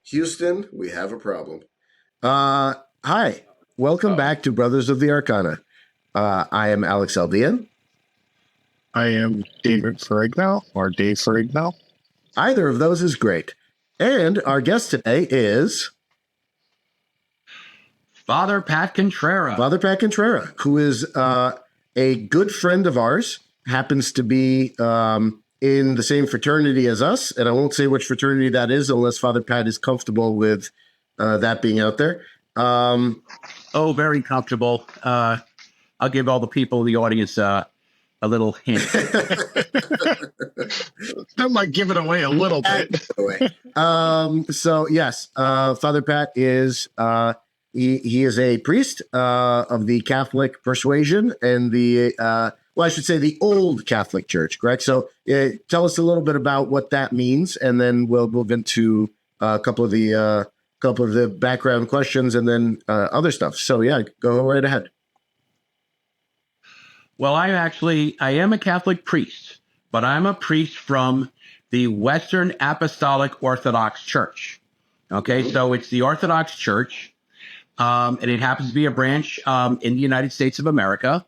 Houston, we have a problem. Hi. Welcome back to Brothers of the Arcana. I am Alex Aldean. I am David Ferrigno, or Dave Ferrigno. Either of those is great. And our guest today is Father Pat Cuntrera. Father Pat Cuntrera, who is a good friend of ours, happens to be in the same fraternity as us. And I won't say which fraternity that is unless Father Pat is comfortable with that being out there. Very comfortable. I'll give all the people in the audience a little hint. That might give it away a little bit. So yes, Father Pat is he is a priest of the Catholic persuasion and I should say the old Catholic Church, correct? So tell us a little bit about what that means, and then we'll move into a couple of the background questions and then other stuff. So yeah, go right ahead. Well, I am a Catholic priest, but I'm a priest from the Western Apostolic Orthodox Church. Okay, so it's the Orthodox Church, and it happens to be a branch in the United States of America.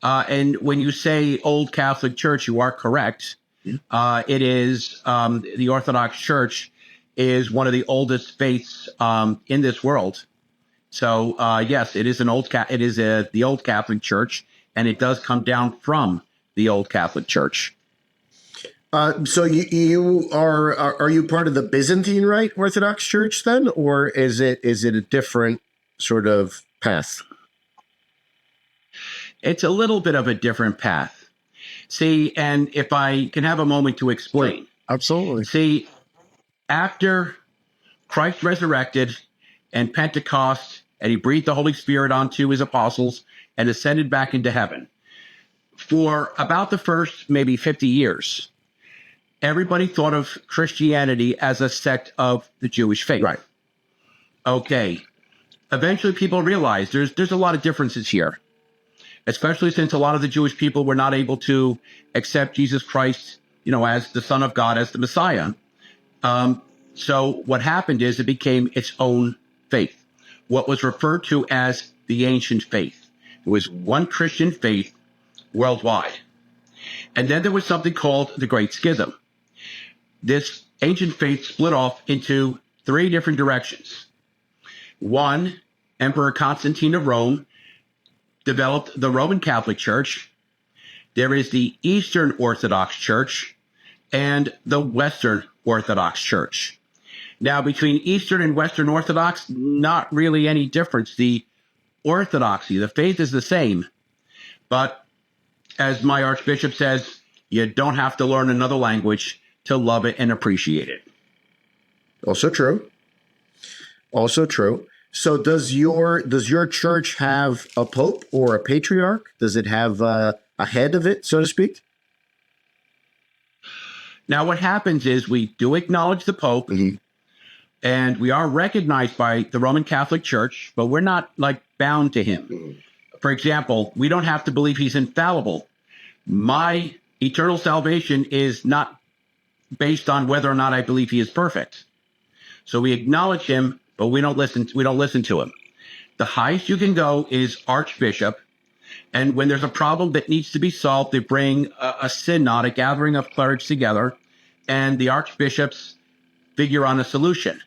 And when you say old Catholic Church, you are correct. It is the Orthodox Church is one of the oldest faiths in this world. So yes, it is the old Catholic Church. And it does come down from the old Catholic Church. So you are you part of the Byzantine Rite Orthodox Church then, or is it a different sort of path? It's a little bit of a different path. See, and if I can have a moment to explain. Absolutely. See, after Christ resurrected and Pentecost, and he breathed the Holy Spirit onto his apostles and ascended back into heaven. For about the first maybe 50 years, everybody thought of Christianity as a sect of the Jewish faith. Right. Okay. Eventually people realized there's a lot of differences here, especially since a lot of the Jewish people were not able to accept Jesus Christ, as the Son of God, as the Messiah. So what happened is it became its own faith, what was referred to as the ancient faith. It was one Christian faith worldwide. And then there was something called the Great Schism. This ancient faith split off into three different directions. One, Emperor Constantine of Rome developed the Roman Catholic Church. There is the Eastern Orthodox Church and the Western Orthodox Church. Now, between Eastern and Western Orthodox, not really any difference. The orthodoxy, the faith is the same, but as my Archbishop says, you don't have to learn another language to love it and appreciate it. Also true. So does your church have a pope or a patriarch? Does it have a head of it, so to speak? Now, what happens is we do acknowledge the Pope, and we are recognized by the Roman Catholic Church, but we're not bound to him. For example, we don't have to believe he's infallible. My eternal salvation is not based on whether or not I believe he is perfect. So we acknowledge him, but we don't listen to him. The highest you can go is Archbishop. And when there's a problem that needs to be solved, they bring a synod, a gathering of clerics together, and the archbishops figure on a solution.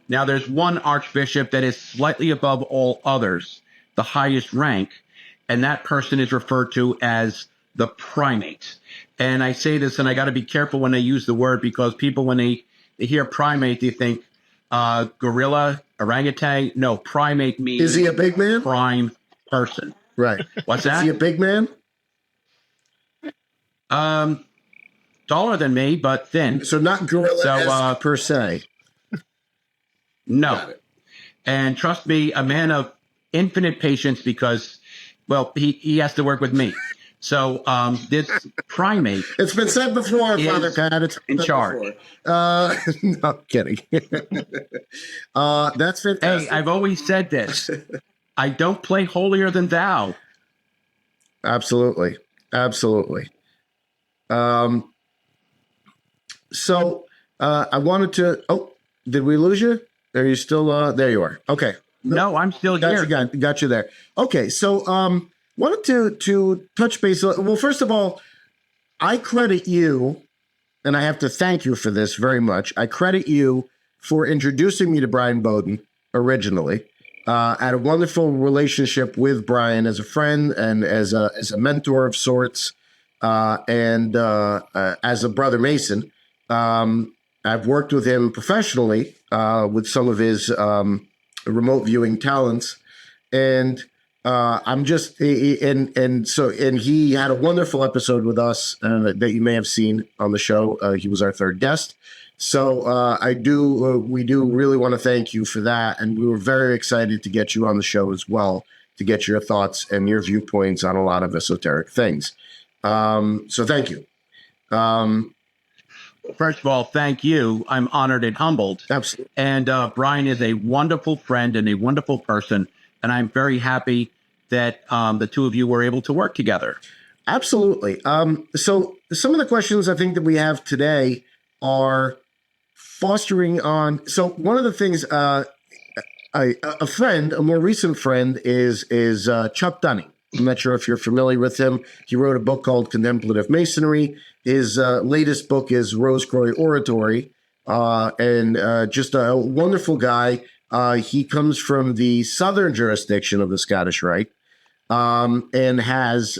Now, there's one archbishop that is slightly above all others, the highest rank, and that person is referred to as the primate. And I say this, and I got to be careful when I use the word, because people, when they hear primate, they think gorilla, orangutan. No, primate means... Is he a big man? Prime person. Right. What's that? Is he a big man? Taller than me, but thin. So not gorilla per se. No. And trust me, a man of infinite patience, because, well, he has to work with me. So this primate... It's been said before, Father Pat. It's in charge. No, I'm kidding. That's fantastic. Hey, I've always said this. I don't play holier than thou. Absolutely. So I wanted to... Oh, Did we lose you? Are you still there? You are. Okay. No, I'm still here. Got you there. Okay. So wanted to touch base. Well, first of all, I credit you, and I have to thank you for this very much. I credit you for introducing me to Brian Bowden originally. I had a wonderful relationship with Brian as a friend and as a mentor of sorts, and as a brother Mason. I've worked with him professionally with some of his remote viewing talents, and I'm just and he had a wonderful episode with us that you may have seen on the show. He was our third guest. So we do really want to thank you for that, and we were very excited to get you on the show as well to get your thoughts and your viewpoints on a lot of esoteric things. So thank you. First of all, thank you. I'm honored and humbled. Absolutely. And Brian is a wonderful friend and a wonderful person, and I'm very happy that the two of you were able to work together. Absolutely. So some of the questions I think that we have today are fostering on. So one of the things, a more recent friend is Chuck Dunning. I'm not sure if you're familiar with him. He wrote a book called Contemplative Masonry. His latest book is Rose-Croix Oratory, and just a wonderful guy. He comes from the southern jurisdiction of the Scottish Rite, and has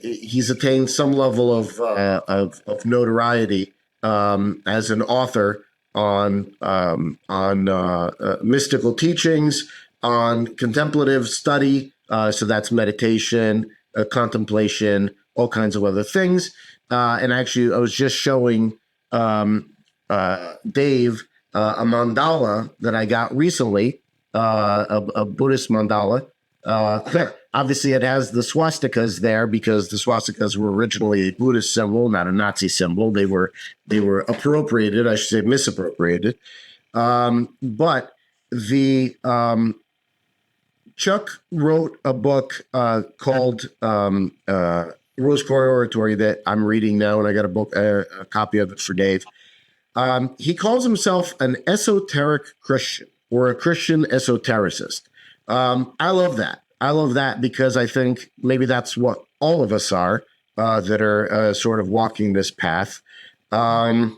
he's attained some level of notoriety as an author on mystical teachings, on contemplative study. So that's meditation, contemplation, all kinds of other things. And actually, I was just showing Dave a mandala that I got recently, a Buddhist mandala. Obviously, it has the swastikas there because the swastikas were originally a Buddhist symbol, not a Nazi symbol. They were appropriated, I should say, misappropriated. But the Chuck wrote a book called Rose-Croix Oratory that I'm reading now, and I got a copy of it for Dave. He calls himself an esoteric Christian or a Christian esotericist. I love that. I love that because I think maybe that's what all of us are that are sort of walking this path. But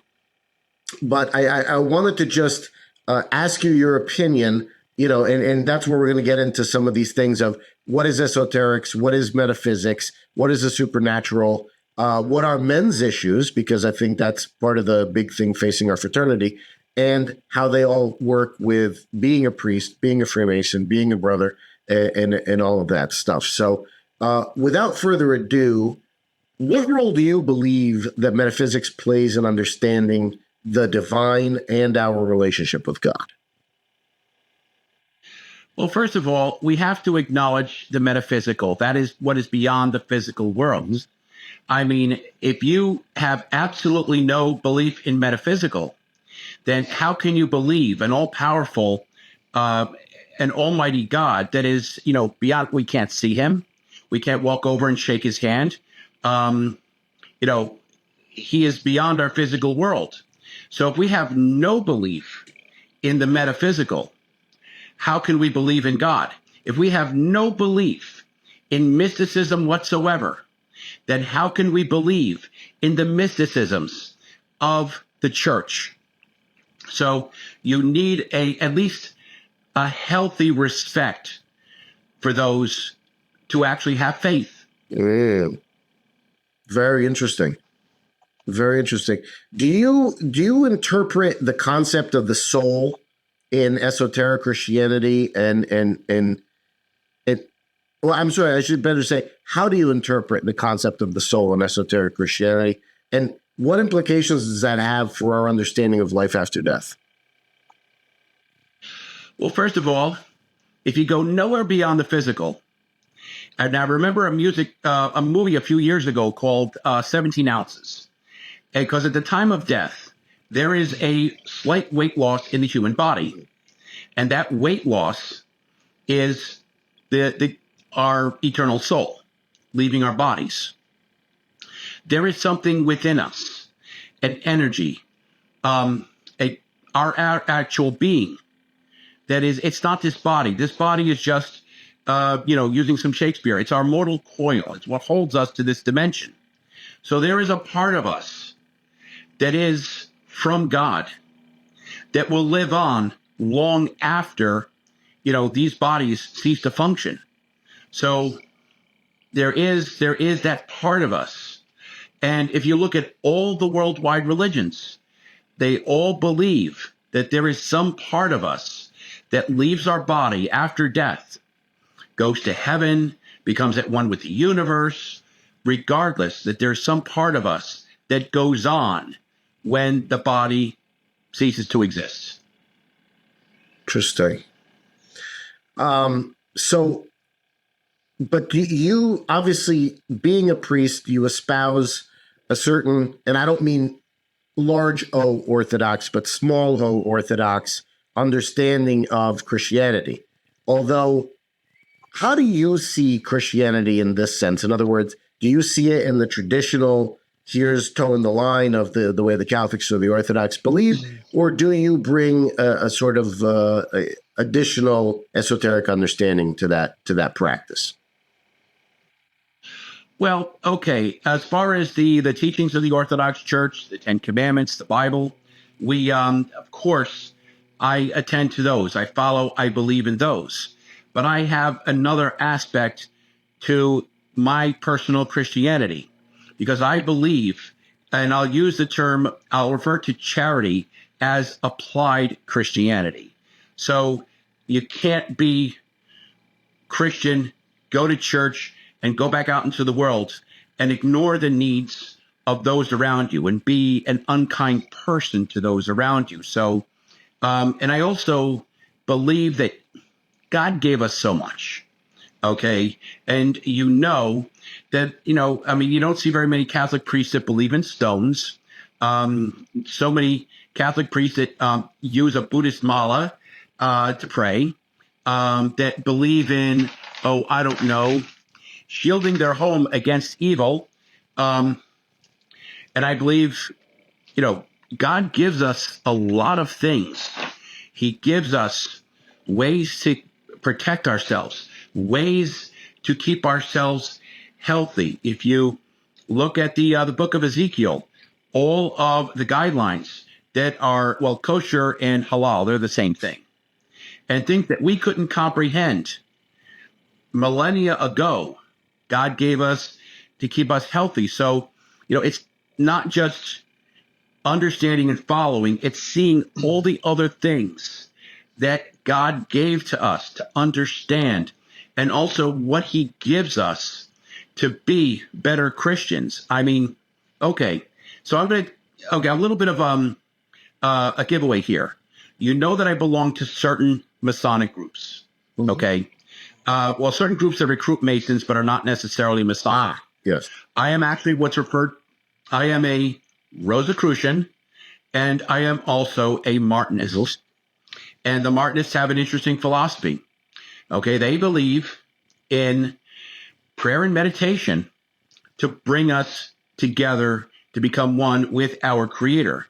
I wanted to just ask you your opinion. And that's where we're going to get into some of these things of what is esoterics, what is metaphysics, what is the supernatural, what are men's issues, because I think that's part of the big thing facing our fraternity, and how they all work with being a priest, being a Freemason, being a brother, and all of that stuff. So without further ado, what role do you believe that metaphysics plays in understanding the divine and our relationship with God? Well, first of all, we have to acknowledge the metaphysical. That is what is beyond the physical world. I mean, if you have absolutely no belief in metaphysical, then how can you believe an all-powerful, an almighty God that is, beyond, we can't see him. We can't walk over and shake his hand. He is beyond our physical world. So if we have no belief in the metaphysical, how can we believe in God? If we have no belief in mysticism whatsoever, then how can we believe in the mysticisms of the church? So you need at least a healthy respect for those to actually have faith. Yeah. Very interesting. Very interesting. Do you interpret the concept of the soul in esoteric Christianity well, I'm sorry, I should better say, how do you interpret the concept of the soul in esoteric Christianity, and what implications does that have for our understanding of life after death? Well, first of all, if you go nowhere beyond the physical, and I remember a movie a few years ago called 17 Ounces, because at the time of death, there is a slight weight loss in the human body, and that weight loss is our eternal soul leaving our bodies. There is something within us, an energy, a our actual being. That is, it's not this body. This body is just, using some Shakespeare, it's our mortal coil. It's what holds us to this dimension. So there is a part of us that is from God that will live on long after, these bodies cease to function. So there is that part of us. And if you look at all the worldwide religions, they all believe that there is some part of us that leaves our body after death, goes to heaven, becomes at one with the universe, regardless, that there's some part of us that goes on when the body ceases to exist. Interesting. But you obviously, being a priest, you espouse a certain, and I don't mean large O Orthodox, but small O Orthodox understanding of Christianity. Although, how do you see Christianity in this sense? In other words, do you see it in the traditional, here's towing the line of the way the Catholics or the Orthodox believe, or do you bring a sort of additional esoteric understanding to that practice? Well, okay. As far as the teachings of the Orthodox Church, the Ten Commandments, the Bible, we, of course, I attend to those. I follow, I believe in those. But I have another aspect to my personal Christianity, because I believe, and I'll refer to charity as applied Christianity. So you can't be Christian, go to church, and go back out into the world and ignore the needs of those around you and be an unkind person to those around you. So, and I also believe that God gave us so much, okay? And that, you don't see very many Catholic priests that believe in stones. So many Catholic priests that use a Buddhist mala to pray, that believe in, shielding their home against evil. And I believe, God gives us a lot of things. He gives us ways to protect ourselves, ways to keep ourselves healthy. If you look at the book of Ezekiel, all of the guidelines that are, kosher and halal, they're the same thing. And things that we couldn't comprehend millennia ago, God gave us to keep us healthy. So, it's not just understanding and following, it's seeing all the other things that God gave to us to understand, and also what he gives us to be better Christians. I mean, okay, so a little bit of a giveaway here. You know that I belong to certain Masonic groups, okay? Certain groups that recruit Masons, but are not necessarily Masonic. Yes. I am actually I am a Rosicrucian, and I am also a Martinist. And the Martinists have an interesting philosophy. Okay, they believe in prayer and meditation to bring us together to become one with our Creator.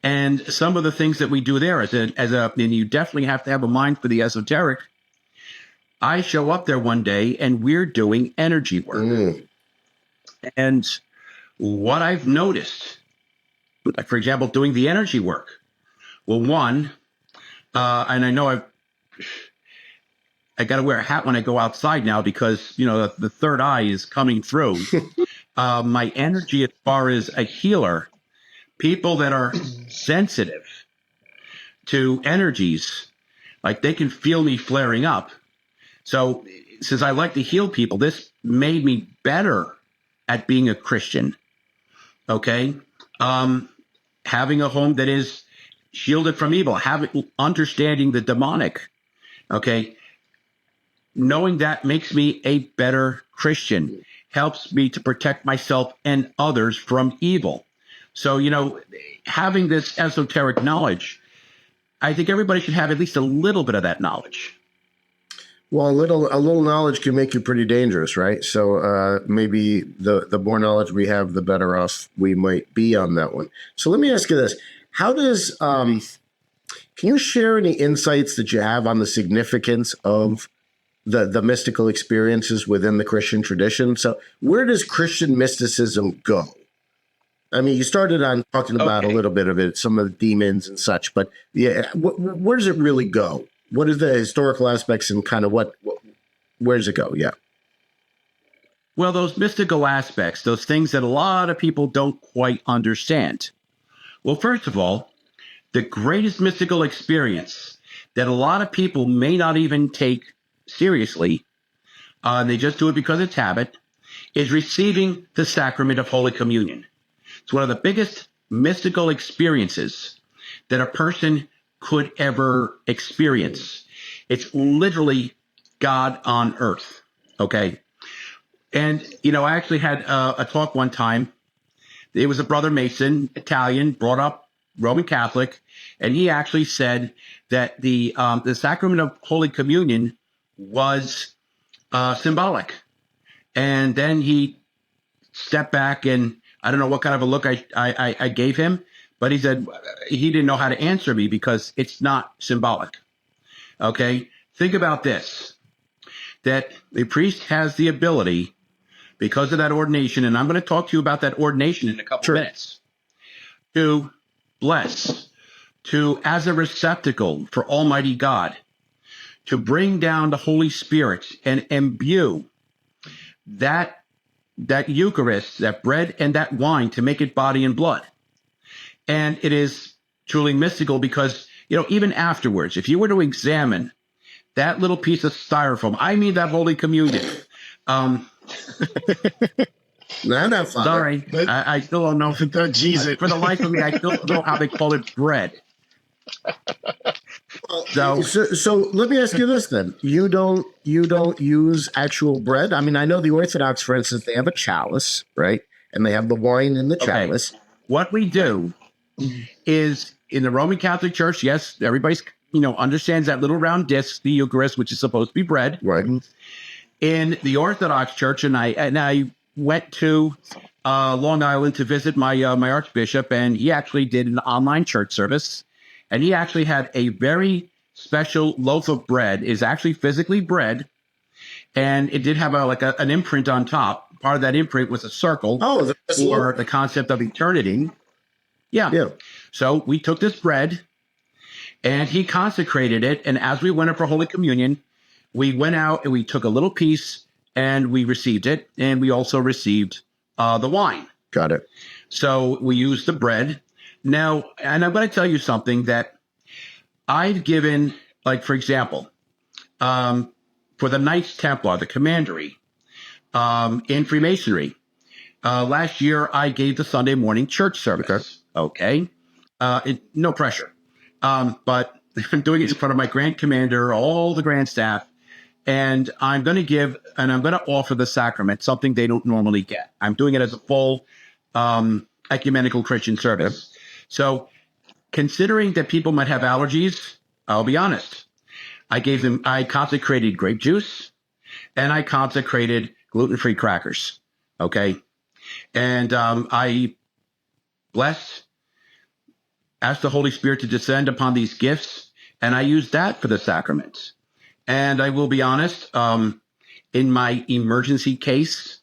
And some of the things that we do there, and you definitely have to have a mind for the esoteric. I show up there one day and we're doing energy work. And what I've noticed, like for example, doing the energy work. Well, one, and I know I got to wear a hat when I go outside now because, the third eye is coming through. My energy as far as a healer, people that are sensitive to energies, like they can feel me flaring up. So since I like to heal people, this made me better at being a Christian. Okay. Having a home that is shielded from evil, understanding the demonic. Okay. Knowing that makes me a better Christian, helps me to protect myself and others from evil. So, having this esoteric knowledge, I think everybody should have at least a little bit of that knowledge. Well, a little knowledge can make you pretty dangerous, right? So maybe the more knowledge we have, the better off we might be on that one. So let me ask you this: how does Can you share any insights that you have on the significance of the mystical experiences within the Christian tradition? So where does Christian mysticism go? I mean, you started on talking about a little bit of it, some of the demons and such, but yeah, where does it really go? What are the historical aspects and kind of where does it go? Yeah. Well, those mystical aspects, those things that a lot of people don't quite understand. Well, first of all, the greatest mystical experience that a lot of people may not even take seriously, and they just do it because it's habit, is receiving the sacrament of Holy Communion. It's one of the biggest mystical experiences that a person could ever experience. It's literally God on earth, okay? And, I actually had a talk one time. It was a brother Mason, Italian, brought up Roman Catholic, and he actually said that the sacrament of Holy Communion was symbolic. And then he stepped back, and I don't know what kind of a look I gave him, but he said he didn't know how to answer me because it's not symbolic. Okay? Think about this, that the priest has the ability, because of that ordination, and I'm going to talk to you about that ordination in a couple minutes, to bless, to, as a receptacle for Almighty God, to bring down the Holy Spirit and imbue that Eucharist, that bread and that wine, to make it body and blood. And it is truly mystical because, even afterwards, if you were to examine that little piece of styrofoam, I mean that Holy Communion. No, not fine. Sorry, I still don't know. Jesus. For the life of me, I still don't know how they call it bread. So let me ask you this then. You don't use actual bread? I mean, I know the Orthodox, for instance, they have a chalice, right? And they have the wine in the chalice. What we do is, in the Roman Catholic Church, yes, everybody's, understands that little round disc, the Eucharist, which is supposed to be bread. Right. In the Orthodox Church, and I went to Long Island to visit my Archbishop, and he actually did an online church service. And he actually had a very special loaf of bread, is actually physically bread. And it did have an imprint on top. Part of that imprint was a circle for the concept of eternity. Yeah. So we took this bread and he consecrated it. And as we went up for Holy Communion, we went out and we took a little piece and we received it. And we also received the wine. Got it. So we used the bread. Now, and I'm going to tell you something that I've given, for example, for the Knights Templar, the commandery, in Freemasonry. Last year, I gave the Sunday morning church service. Okay. No pressure. But I'm doing it in front of my Grand Commander, all the Grand Staff, and I'm going to offer the sacrament, something they don't normally get. I'm doing it as a full ecumenical Christian service. So considering that people might have allergies, I'll be honest. I consecrated grape juice and I consecrated gluten-free crackers. Okay. And I blessed, asked the Holy Spirit to descend upon these gifts, and I used that for the sacraments. And I will be honest, in my emergency case,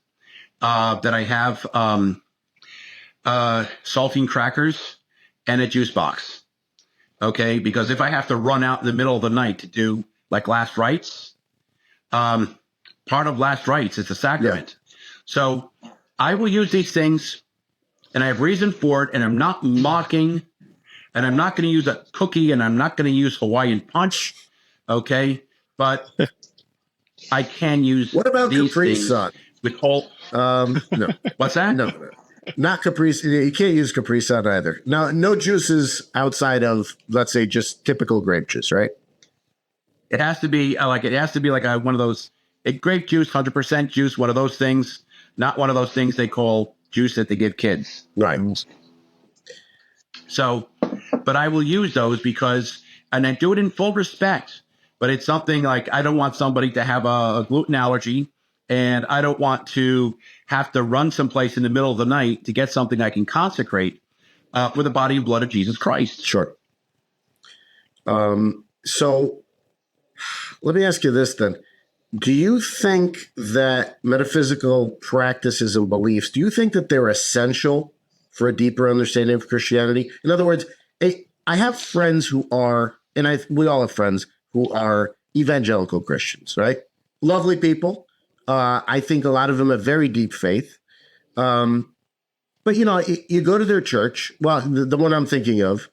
that I have saltine crackers and a juice box. Okay, because if I have to run out in the middle of the night to do last rites, part of last rites is the sacrament. Yeah. So I will use these things, and I have reason for it, and I'm not mocking, and I'm not going to use a cookie, and I'm not going to use Hawaiian punch. Okay, but I can use. What about these Capri things Sun? With whole. No. What's that? No. Not Capri. You can't use Capri Sun either. No juices outside of, let's say, just typical grape juice, right? It has to be one of those grape juice, 100% juice, one of those things. Not one of those things they call juice that they give kids. Right. So, but I will use those because, and I do it in full respect. But it's something I don't want somebody to have a gluten allergy. And I don't want to have to run someplace in the middle of the night to get something I can consecrate for the body and blood of Jesus Christ. Sure. So let me ask you this then. Do you think that metaphysical practices and beliefs, do you think that they're essential for a deeper understanding of Christianity? In other words, I have friends who are, and we all have friends who are evangelical Christians, right? Lovely people. I think a lot of them have very deep faith. But, you go to their church, well, the one I'm thinking of,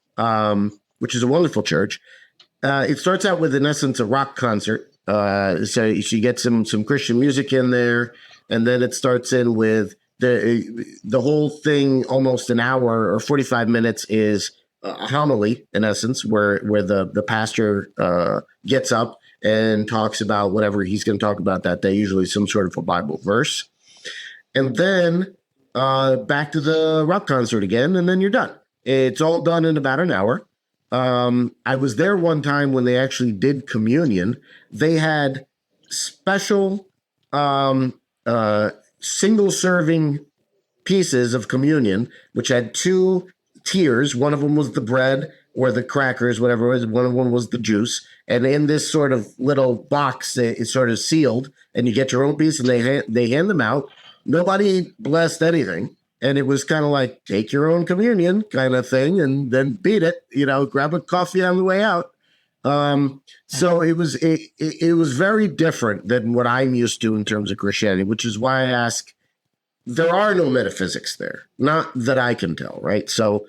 which is a wonderful church. It starts out with, in essence, a rock concert. So she gets some Christian music in there, and then it starts in with the whole thing. Almost an hour or 45 minutes is a homily, in essence, where the pastor gets up and talks about whatever he's going to talk about that day, usually some sort of a Bible verse, and then back to the rock concert again, and then you're done. It's all done in about an hour. I was there one time when they actually did communion. They had special single serving pieces of communion, which had two tiers. One of them was the bread or the crackers, whatever it was. One of them was the juice. And in this sort of little box, it's sort of sealed, and you get your own piece, and they hand them out. Nobody blessed anything. And it was kind of like, take your own communion kind of thing, and then beat it, grab a coffee on the way out. So it was very different than what I'm used to in terms of Christianity, which is why I ask, there are no metaphysics there, not that I can tell, right? So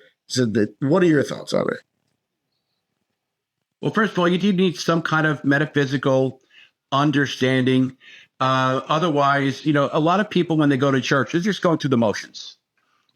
what are your thoughts on it? Well, first of all, you do need some kind of metaphysical understanding. Otherwise, a lot of people, when they go to church, they're just going through the motions.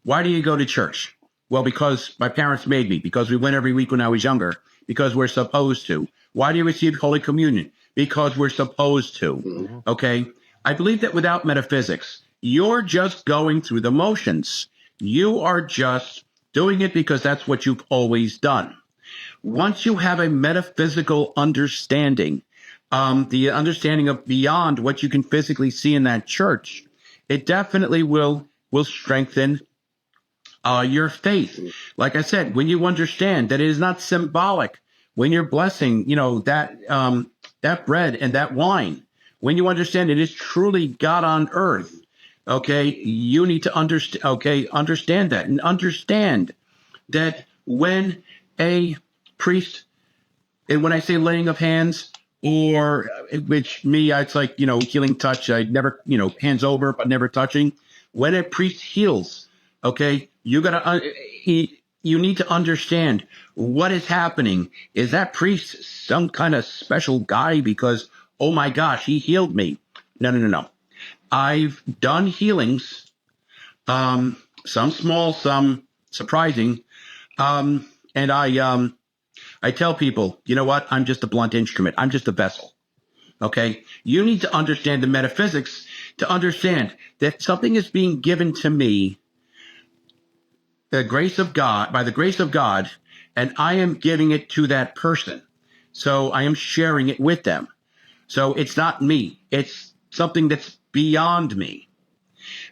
Why do you go to church? Well, because my parents made me, because we went every week when I was younger, because we're supposed to. Why do you receive Holy Communion? Because we're supposed to. Okay? I believe that without metaphysics, you're just going through the motions. You are just doing it because that's what you've always done. Once you have a metaphysical understanding, the understanding of beyond what you can physically see in that church, it definitely will strengthen your faith. Like I said, when you understand that it is not symbolic, when you're blessing, that bread and that wine, when you understand it is truly God on earth, okay, you need to understand that, and understand that when a priest, and when I say laying of hands, or which me, it's like, healing touch, I never, hands over, but never touching. When a priest heals, okay, you need to understand what is happening. Is that priest some kind of special guy because, oh my gosh, he healed me? No. I've done healings, some small, some surprising, and I tell people, you know what? I'm just a blunt instrument. I'm just a vessel. Okay? You need to understand the metaphysics to understand that something is being given to me, the grace of God, by the grace of God, and I am giving it to that person. So I am sharing it with them. So it's not me. It's something that's beyond me.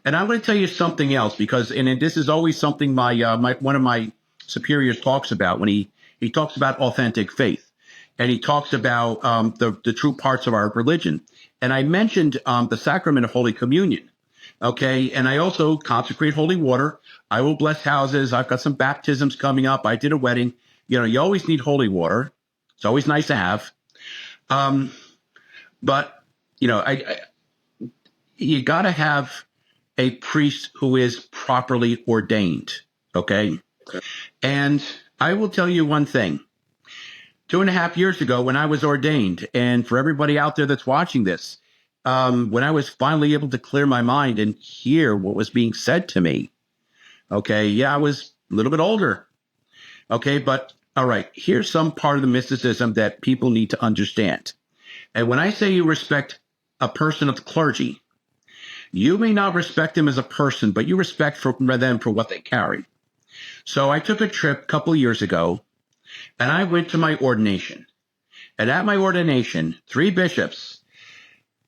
And I'm going to tell you something else, because, and this is always something one of my superiors talks about when he talks about authentic faith, and he talks about the true parts of our religion. And I mentioned the sacrament of Holy Communion. Okay. And I also consecrate holy water. I will bless houses. I've got some baptisms coming up. I did a wedding. You always need holy water. It's always nice to have. But, you got to have a priest who is properly ordained. Okay. And I will tell you one thing. 2.5 years ago, when I was ordained, and for everybody out there that's watching this, when I was finally able to clear my mind and hear what was being said to me, okay, yeah, I was a little bit older, okay, but all right, here's some part of the mysticism that people need to understand. And when I say you respect a person of the clergy, you may not respect them as a person, but you respect them for what they carry. So I took a trip a couple of years ago, and I went to my ordination. And at my ordination, 3 bishops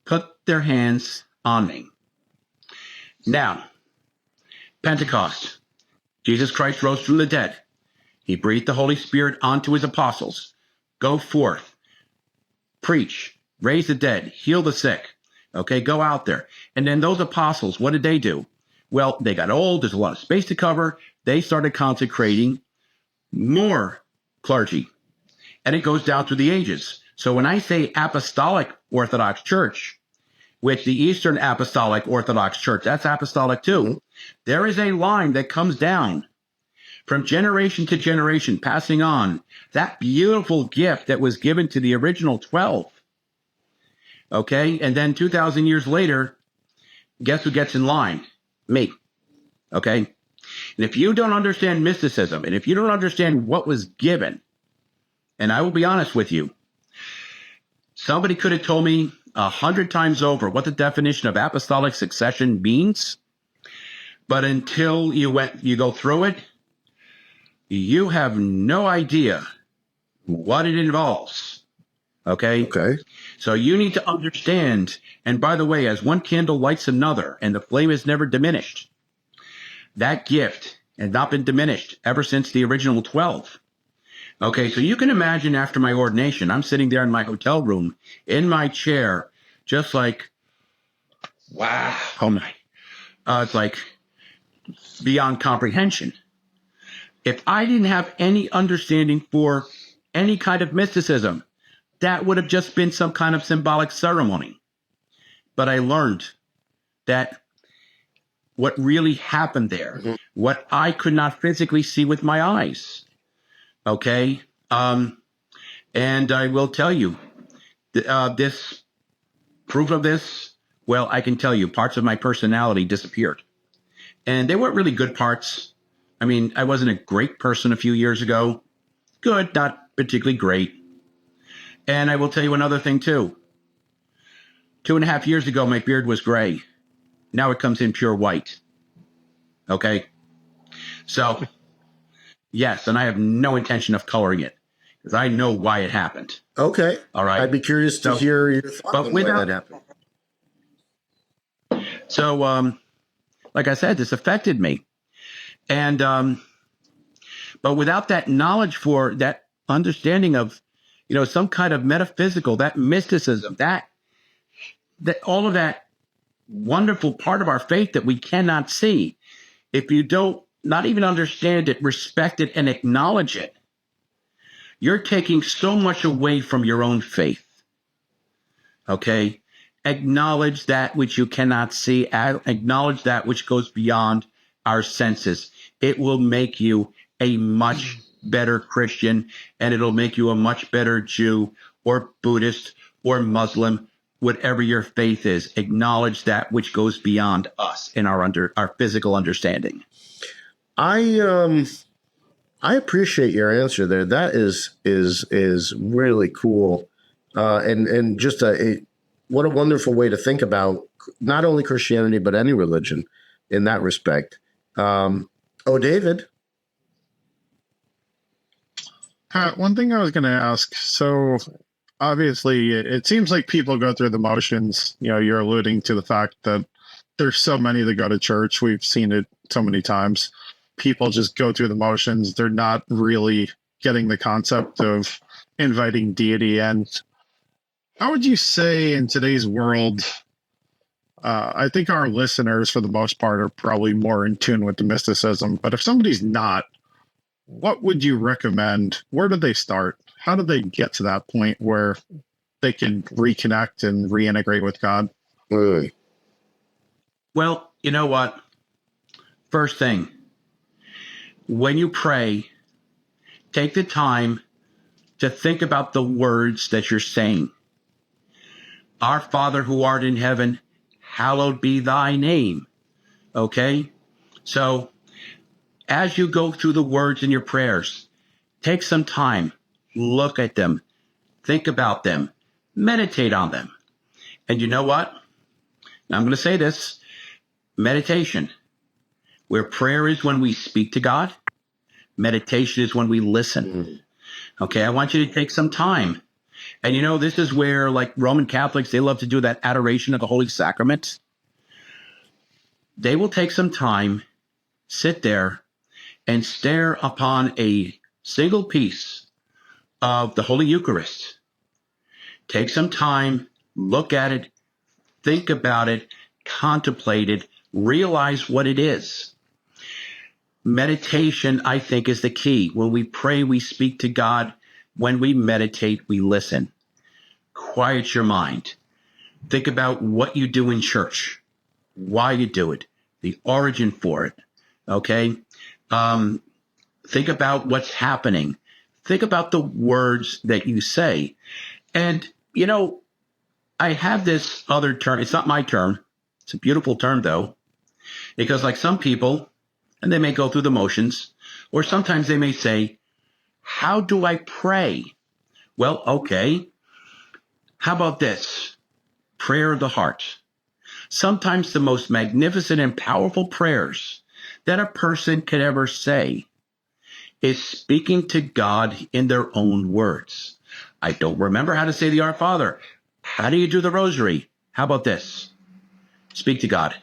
put their hands on me. Now, Pentecost, Jesus Christ rose from the dead. He breathed the Holy Spirit onto his apostles. Go forth, preach, raise the dead, heal the sick. Okay, go out there. And then those apostles, what did they do? Well, they got old. There's a lot of space to cover. They started consecrating more clergy. And it goes down through the ages. So when I say Apostolic Orthodox Church, with the Eastern Apostolic Orthodox Church, that's apostolic too. There is a line that comes down from generation to generation, passing on that beautiful gift that was given to the original 12. Okay, and then 2,000 years later, guess who gets in line? Me. Okay, and if you don't understand mysticism, and if you don't understand what was given, and I will be honest with you, somebody could have told me 100 times over what the definition of apostolic succession means, but until you go through it, you have no idea what it involves. Okay? Okay. So you need to understand, and by the way, as one candle lights another, and the flame is never diminished, that gift has not been diminished ever since the original 12. Okay, so you can imagine after my ordination, I'm sitting there in my hotel room, in my chair, just like, wow, oh my. It's like beyond comprehension. If I didn't have any understanding for any kind of mysticism, that would have just been some kind of symbolic ceremony. But I learned that what really happened there, what I could not physically see with my eyes. Okay? And I will tell you, this proof of this, well, I can tell you, parts of my personality disappeared. And they weren't really good parts. I mean, I wasn't a great person a few years ago. Good, not particularly great. And I will tell you another thing, too. 2.5 years ago, my beard was gray. Now it comes in pure white. Okay? So, yes, and I have no intention of coloring it, because I know why it happened. Okay. All right. I'd be curious to hear your thoughts on why that happened. So, like I said, this affected me. And, but without that knowledge, for that understanding of, some kind of metaphysical, that mysticism, that all of that wonderful part of our faith that we cannot see, if you don't not even understand it, respect it, and acknowledge it, you're taking so much away from your own faith. Okay? Acknowledge that which you cannot see. Acknowledge that which goes beyond our senses. It will make you a much better Christian, and it'll make you a much better Jew or Buddhist or Muslim, whatever your faith is. Acknowledge that which goes beyond us in our physical understanding. I appreciate your answer there. That is really cool, and just what a wonderful way to think about not only Christianity but any religion in that respect. David. One thing I was going to ask. So obviously, it seems like people go through the motions. You're alluding to the fact that there's so many that go to church. We've seen it so many times. People just go through the motions. They're not really getting the concept of inviting deity. And how would you say in today's world, I think our listeners, for the most part, are probably more in tune with the mysticism. But if somebody's not, what would you recommend? Where do they start? How do they get to that point where they can reconnect and reintegrate with God? Really? Well, you know what? First thing, when you pray, take the time to think about the words that you're saying. Our Father who art in heaven, hallowed be thy name. Okay? So, as you go through the words in your prayers, take some time, look at them, think about them, meditate on them. And you know what? Now, I'm going to say this. Meditation, where prayer is when we speak to God, meditation is when we listen. Okay, I want you to take some time. And this is where, like Roman Catholics, they love to do that adoration of the Holy Sacrament. They will take some time, sit there, and stare upon a single piece of the Holy Eucharist. Take some time, look at it, think about it, contemplate it, realize what it is. Meditation, I think, is the key. When we pray, we speak to God. When we meditate, we listen. Quiet your mind. Think about what you do in church, why you do it, the origin for it. Okay? Think about what's happening. Think about the words that you say. And, you know, I have this other term. It's not my term. It's a beautiful term, though, because like some people, and they may go through the motions, or sometimes they may say, how do I pray? Well, okay. How about this? Prayer of the heart. Sometimes the most magnificent and powerful prayers that a person could ever say is speaking to God in their own words. I don't remember how to say the Our Father. How do you do the rosary? How about this? Speak to God.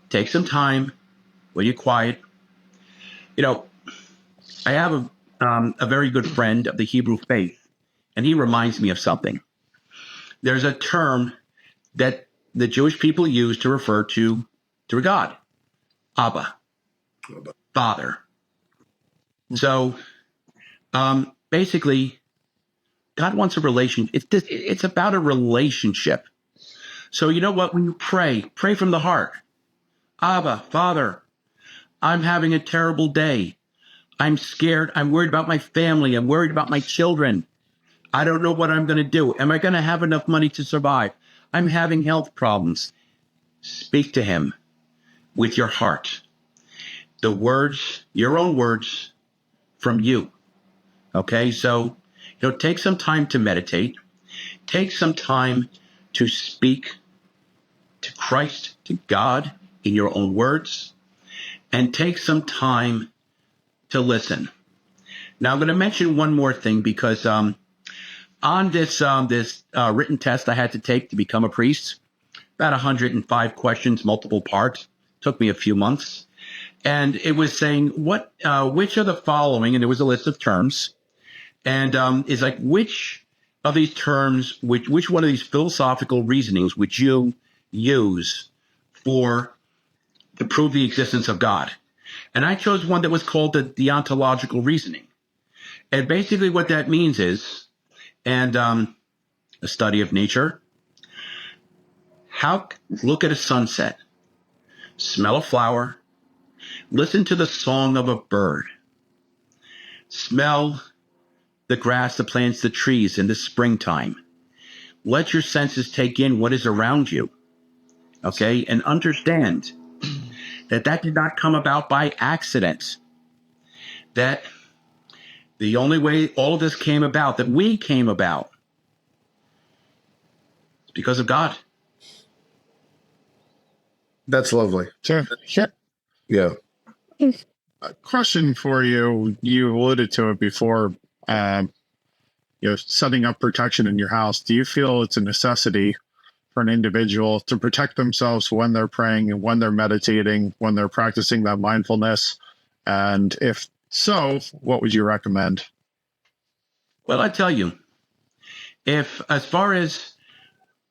Take some time when you're quiet. You know, I have a very good friend of the Hebrew faith, and he reminds me of something. There's a term that the Jewish people use to refer to a God. Abba. Father. So, basically, God wants a relationship. It's about a relationship. So you know what? When you pray from the heart. Abba, Father, I'm having a terrible day. I'm scared. I'm worried about my family. I'm worried about my children. I don't know what I'm going to do. Am I going to have enough money to survive? I'm having health problems. Speak to him with your heart. The words, your own words from you. Okay, so take some time to meditate. Take some time to speak to Christ, to God in your own words, and take some time to listen. Now, I'm going to mention one more thing because on this written test I had to take to become a priest, about 105 questions, multiple parts, took me a few months, and it was saying which of the following, and there was a list of terms, and it's like which of these terms, which one of these philosophical reasonings would you use to prove the existence of God? And I chose one that was called the deontological reasoning. And basically what that means is, and a study of nature, look at a sunset, smell a flower, listen to the song of a bird, smell the grass, the plants, the trees in the springtime. Let your senses take in what is around you, okay? And understand that did not come about by accident. That the only way all of this came about, that we came about, is because of God. That's lovely. Sure. Yeah. A question for you. You alluded to it before. Setting up protection in your house. Do you feel it's a necessity for an individual to protect themselves when they're praying and when they're meditating, when they're practicing that mindfulness? And if so, what would you recommend? Well, I tell you, as far as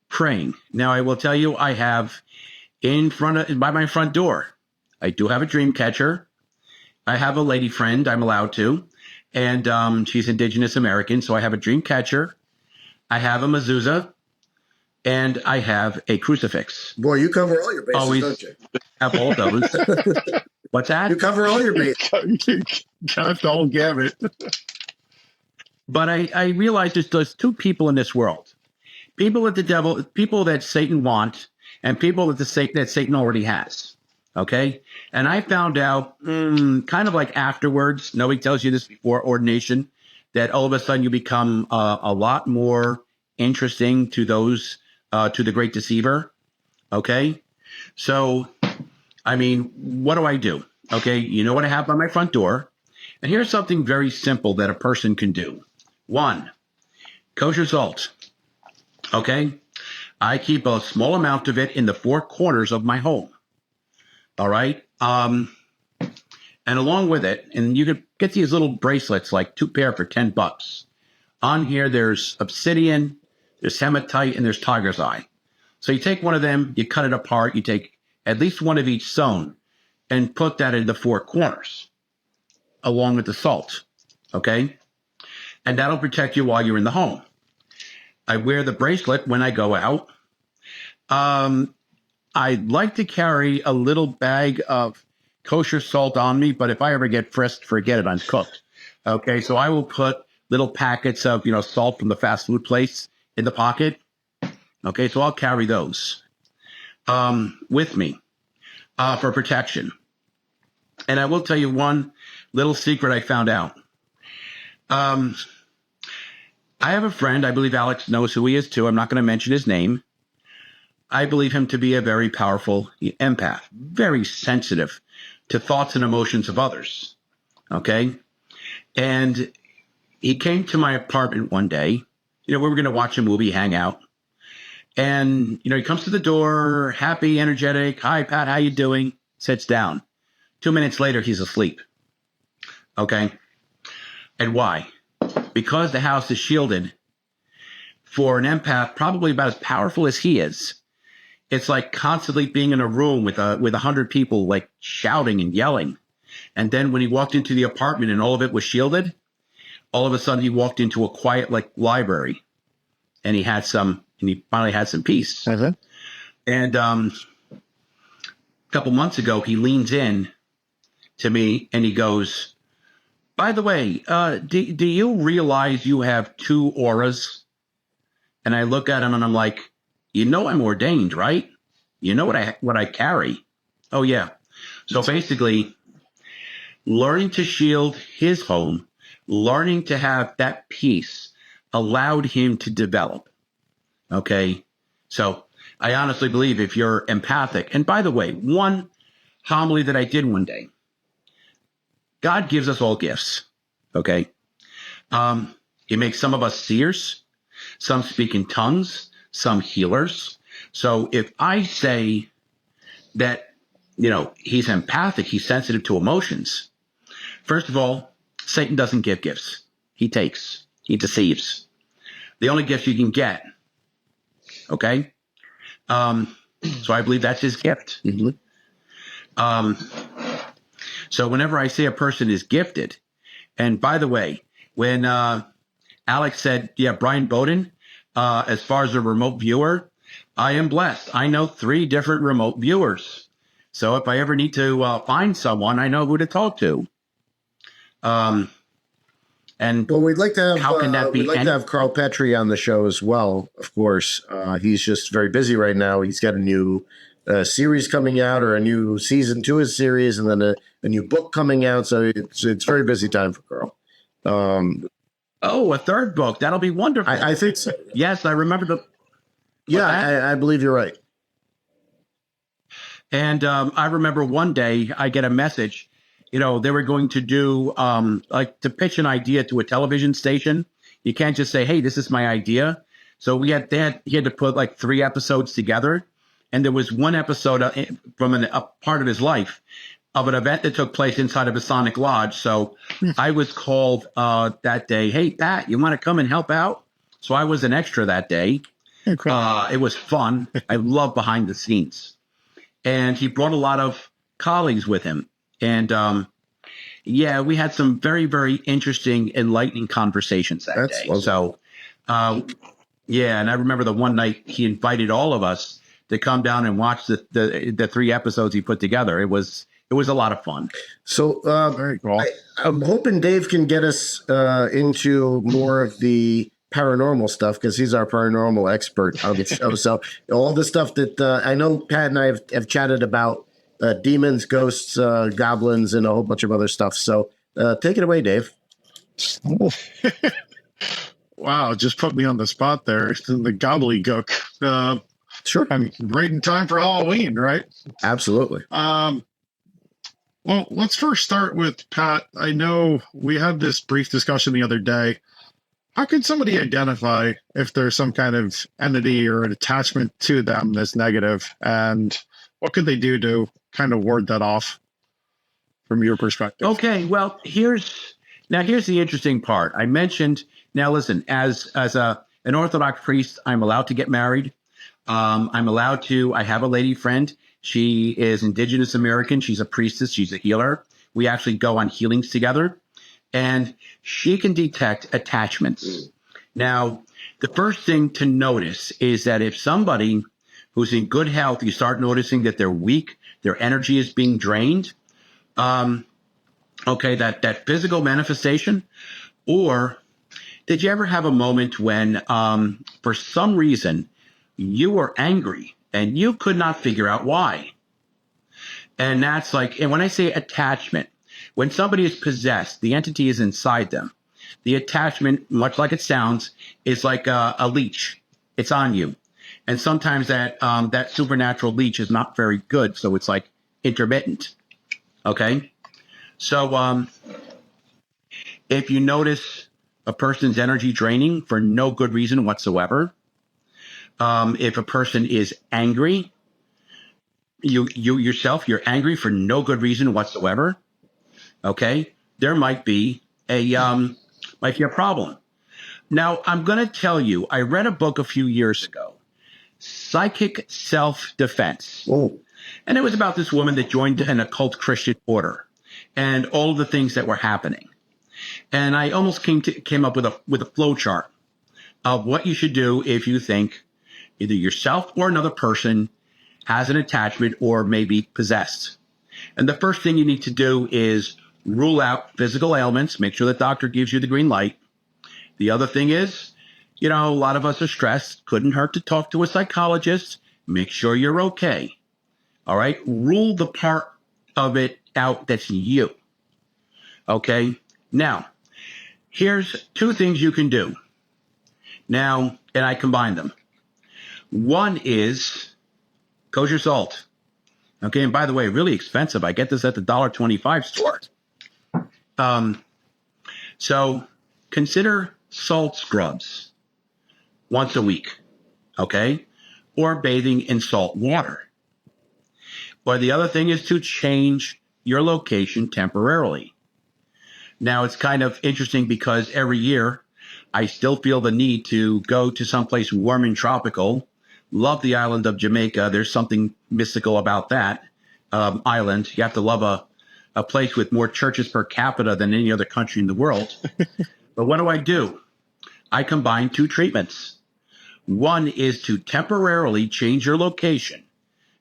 praying, now I will tell you, I have by my front door, I do have a dream catcher. I have a lady friend, I'm allowed to, and she's Indigenous American, so I have a dream catcher. I have a mezuzah, and I have a crucifix. Boy, you cover all your bases, Always don't you? have all those. What's that? You cover all your bases. Got the whole gamut. But I realize there's two people in this world. People that Satan wants, and people that Satan already has. Okay? And I found out kind of like afterwards, nobody tells you this before ordination, that all of a sudden you become a lot more interesting to those, to the great deceiver. Okay? So, I mean, what do I do? Okay, you know what I have by my front door. And here's something very simple that a person can do. 1, kosher salt. Okay? I keep a small amount of it in the 4 corners of my home. All right? And along with it, and you could get these little bracelets, like 2 pair for $10. On here, there's obsidian, there's hematite, and there's tiger's eye. So you take one of them, you cut it apart, you take at least one of each stone and put that in the 4 corners along with the salt, okay? And that'll protect you while you're in the home. I wear the bracelet when I go out. I like to carry a little bag of kosher salt on me, but if I ever get frisked, forget it, I'm cooked. Okay, so I will put little packets of, salt from the fast food place in the pocket. Okay, so I'll carry those with me for protection. And I will tell you one little secret I found out. I have a friend, I believe Alex knows who he is too. I'm not going to mention his name. I believe him to be a very powerful empath, very sensitive to thoughts and emotions of others. Okay? And he came to my apartment one day. We were going to watch a movie, hang out. And, he comes to the door, happy, energetic. Hi, Pat, how you doing? Sits down. 2 minutes later, he's asleep. Okay? And why? Because the house is shielded. For an empath, probably about as powerful as he is, it's like constantly being in a room with 100 people, like shouting and yelling. And then when he walked into the apartment and all of it was shielded, all of a sudden he walked into a quiet, like, library, and he finally had some peace. Uh-huh. And a couple months ago, he leans in to me and he goes, by the way, do you realize you have 2 auras? And I look at him and I'm like, I'm ordained, right? You know what I carry. Oh, yeah. So basically, learning to shield his home, learning to have that peace allowed him to develop. Okay? So I honestly believe if you're empathic, and by the way, one homily that I did one day, God gives us all gifts. Okay? He makes some of us seers, some speak in tongues, some healers. So if I say that, he's empathic, he's sensitive to emotions, first of all, Satan doesn't give gifts. He takes. He deceives. The only gift you can get. Okay? So I believe that's his gift. Mm-hmm. So whenever I say a person is gifted, and by the way, when Alex said, Brian Bowden, as far as a remote viewer, I am blessed. I know 3 different remote viewers. So if I ever need to find someone, I know who to talk to. And we'd like to have, how can that be? We'd like to have Carl Petrie on the show as well, of course. He's just very busy right now. He's got a new series coming out, or a new season to his series, and then a new book coming out. So it's very busy time for Carl. A 3rd book. That'll be wonderful. I think so. Yes, I remember I believe you're right. And I remember one day I get a message, they were going to do, to pitch an idea to a television station. You can't just say, hey, this is my idea. So he had to put like 3 episodes together. And there was one episode from a part of his life of an event that took place inside of a Masonic lodge. So I was called that day, hey, Pat, you want to come and help out? So I was an extra that day. It was fun. I love behind the scenes. And he brought a lot of colleagues with him. And we had some very, very interesting, enlightening conversations that day. Lovely. So, and I remember the one night he invited all of us to come down and watch the 3 episodes he put together. It was a lot of fun. So very cool. I'm hoping Dave can get us into more of the paranormal stuff, because he's our paranormal expert on the show. So all the stuff that I know Pat and I have chatted about, demons, ghosts, goblins, and a whole bunch of other stuff. So take it away, Dave. Wow, just put me on the spot there. The gobbledygook. Sure. I mean, right in time for Halloween, right? Absolutely. Well, let's first start with Pat. I know we had this brief discussion the other day. How can somebody identify if there's some kind of entity or an attachment to them that's negative? And what could they do to kind of ward that off from your perspective? Okay, well, here's the interesting part. I mentioned, now listen, as an Orthodox priest, I'm allowed to get married. I have a lady friend. She is Indigenous American. She's a priestess. She's a healer. We actually go on healings together, and she can detect attachments. Now, the first thing to notice is that if somebody who's in good health, you start noticing that they're weak, their energy is being drained, that physical manifestation, or did you ever have a moment when, for some reason, you were angry and you could not figure out why? And that's like, and when I say attachment, when somebody is possessed, the entity is inside them. The attachment, much like it sounds, is like a leech. It's on you. And sometimes that supernatural leech is not very good, so it's like intermittent. Okay? So if you notice a person's energy draining for no good reason whatsoever, if a person is angry, you yourself, you're angry for no good reason whatsoever, okay, there might be a problem. Now, I'm going to tell you, I read a book a few years ago, Psychic Self-Defense. Oh. And it was about this woman that joined an occult Christian order and all of the things that were happening. And I almost came up with a flow chart of what you should do if you think either yourself or another person has an attachment or may be possessed. And the first thing you need to do is rule out physical ailments. Make sure the doctor gives you the green light. The other thing is, a lot of us are stressed. Couldn't hurt to talk to a psychologist. Make sure you're okay. All right? Rule the part of it out that's you. Okay? Now, here's two things you can do. Now, and I combine them. One is kosher salt. Okay, and by the way, really expensive. I get this at the $1.25 store. So consider salt scrubs once a week, okay? Or bathing in salt water. Or the other thing is to change your location temporarily. Now, it's kind of interesting because every year I still feel the need to go to someplace warm and tropical. Love the island of Jamaica. There's something mystical about that island. You have to love a place with more churches per capita than any other country in the world. But what do? I combine two treatments. One is to temporarily change your location,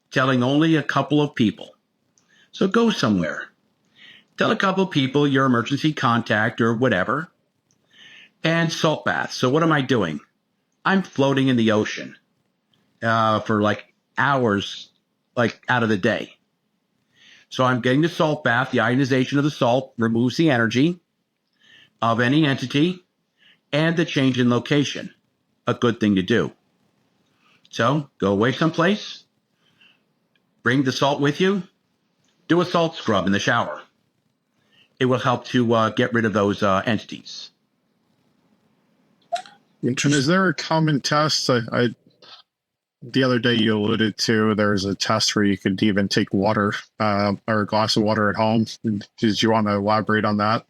telling only a couple of people. So go somewhere. Tell a couple of people your emergency contact or whatever. And salt baths. So what am I doing? I'm floating in the ocean for like hours, like out of the day. So I'm getting the salt bath. The ionization of the salt removes the energy of any entity and the change in location. A good thing to do. So go away someplace. Bring the salt with you. Do a salt scrub in the shower. It will help to get rid of those entities. And is there a common test? The other day you alluded to there's a test where you could even take water or a glass of water at home. Did you want to elaborate on that?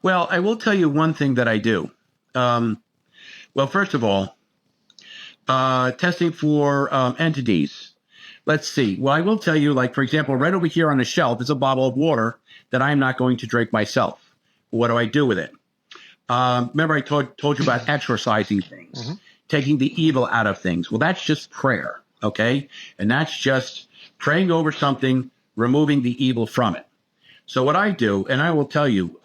Well, I will tell you one thing that I do. Well, first of all, testing for entities. Let's see. Well, I will tell you, like, for example, right over here on the shelf is a bottle of water that I'm not going to drink myself. What do I do with it? Remember I told you about exorcising things, taking the evil out of things. Well, that's just prayer, okay? And that's just praying over something, removing the evil from it. So what I do, and I will tell you,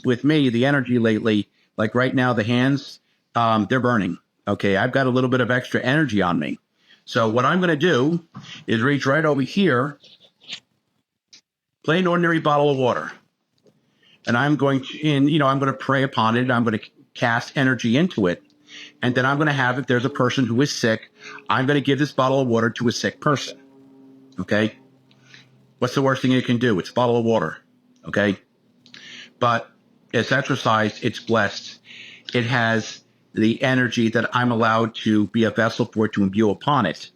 with me, the energy lately, like right now, the hands, they're burning, okay? I've got a little bit of extra energy on me. So what I'm going to do is reach right over here, plain ordinary bottle of water. And I'm going to, I'm going to pray upon it. I'm going to cast energy into it. And then I'm going to have, if there's a person who is sick, I'm going to give this bottle of water to a sick person. Okay? What's the worst thing you can do? It's a bottle of water. Okay? But it's exercised. It's blessed. It has the energy that I'm allowed to be a vessel for to imbue upon it.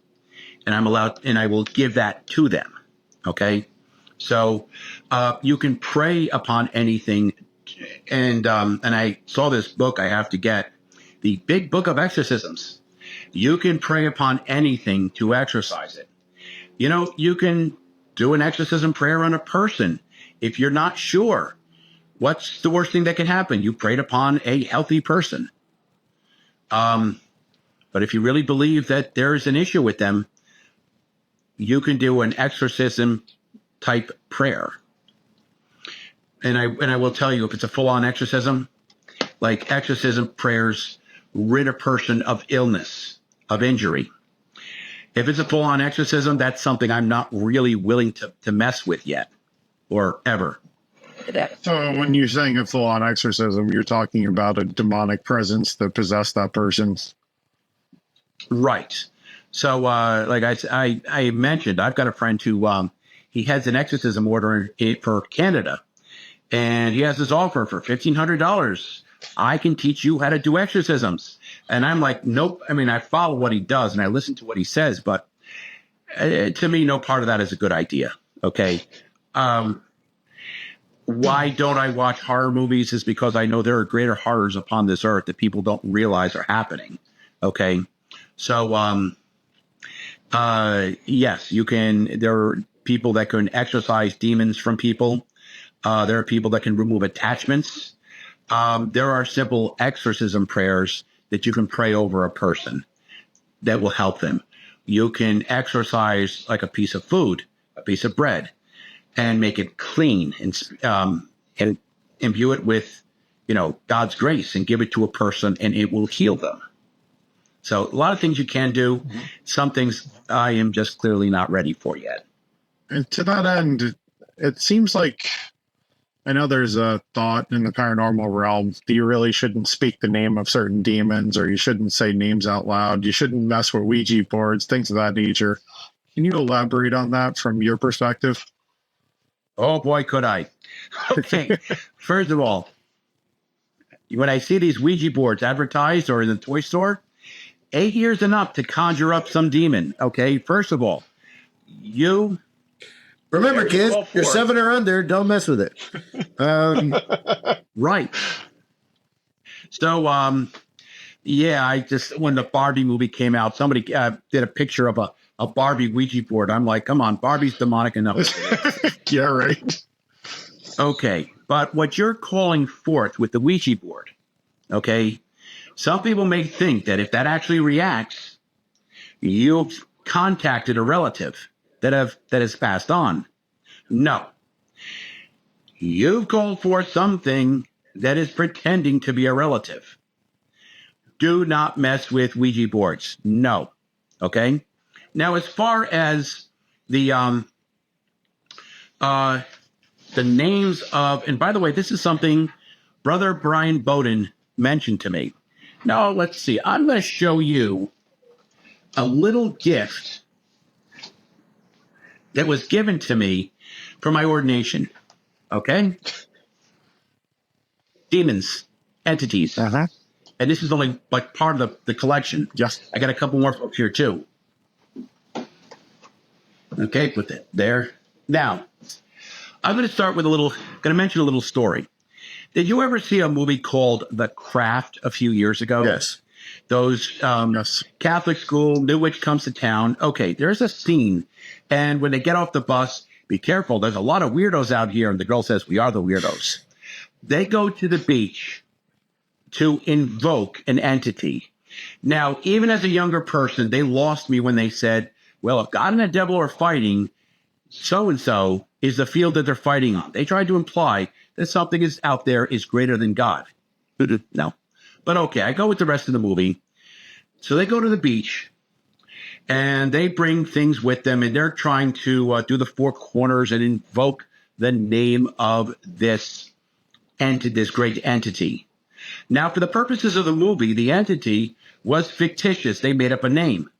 And I will give that to them. Okay? So you can pray upon anything. And I saw this book I have to get, the Big Book of Exorcisms. You can pray upon anything to exorcise it. You know, you can do an exorcism prayer on a person. If you're not sure what's the worst thing that can happen, you prayed upon a healthy person. But if you really believe that there is an issue with them, you can do an exorcism type prayer. And I will tell you, if it's a full-on exorcism, like exorcism prayers rid a person of illness, of injury. If it's a full-on exorcism, that's something I'm not really willing to mess with yet, or ever. So when you're saying a full-on exorcism, you're talking about a demonic presence that possessed that person. Right. So, like I mentioned, I've got a friend who he has an exorcism order for Canada, and he has this offer for $1,500. I can teach you how to do exorcisms. And I'm like, nope. I mean, I follow what he does and I listen to what he says, but to me, no part of that is a good idea. Okay. Why don't I watch horror movies is because I know there are greater horrors upon this earth that people don't realize are happening. Okay. So, yes, you can, there are people that can exorcise demons from people. There are people that can remove attachments. There are simple exorcism prayers that you can pray over a person that will help them. You can exorcise like a piece of food, a piece of bread, and make it clean and imbue it with, God's grace and give it to a person and it will heal them. So a lot of things you can do. Some things I am just clearly not ready for yet. And to that end, it seems like, I know there's a thought in the paranormal realm that you really shouldn't speak the name of certain demons, or you shouldn't say names out loud. You shouldn't mess with Ouija boards, things of that nature. Can you elaborate on that from your perspective? Oh boy, could I. Okay. First of all, when I see these Ouija boards advertised or in the toy store, 8 years and up to conjure up some demon. Okay. First of all, remember, kids, you're 7 or under. Don't mess with it. Right. So, yeah, when the Barbie movie came out, somebody did a picture of a Barbie Ouija board. I'm like, come on, Barbie's demonic enough. Yeah, right. Okay. But what you're calling forth with the Ouija board, okay, some people may think that if that actually reacts, you've contacted a relative that has passed on. No. You've called for something that is pretending to be a relative. Do not mess with Ouija boards. No. Okay? Now, as far as the names of, and by the way, this is something Brother Brian Bowden mentioned to me. Now, let's see. I'm going to show you a little gift that was given to me for my ordination. Okay? Demons, entities. Uh-huh. And this is only like part of the collection. Yes. I got a couple more folks here too. Okay, put that there. Now, I'm going to mention a little story. Did you ever see a movie called The Craft a few years ago? Yes. Those Yes. Catholic school, New Witch comes to town. Okay, there's a scene. And when they get off the bus, be careful. There's a lot of weirdos out here. And the girl says, we are the weirdos. They go to the beach to invoke an entity. Now, even as a younger person, they lost me when they said, well, if God and the devil are fighting, so-and-so is the field that they're fighting on. They tried to imply that something is out there is greater than God. No. But okay, I go with the rest of the movie. So they go to the beach, and they bring things with them, and they're trying to do the four corners and invoke the name of this great entity. Now, for the purposes of the movie, the entity was fictitious. They made up a name.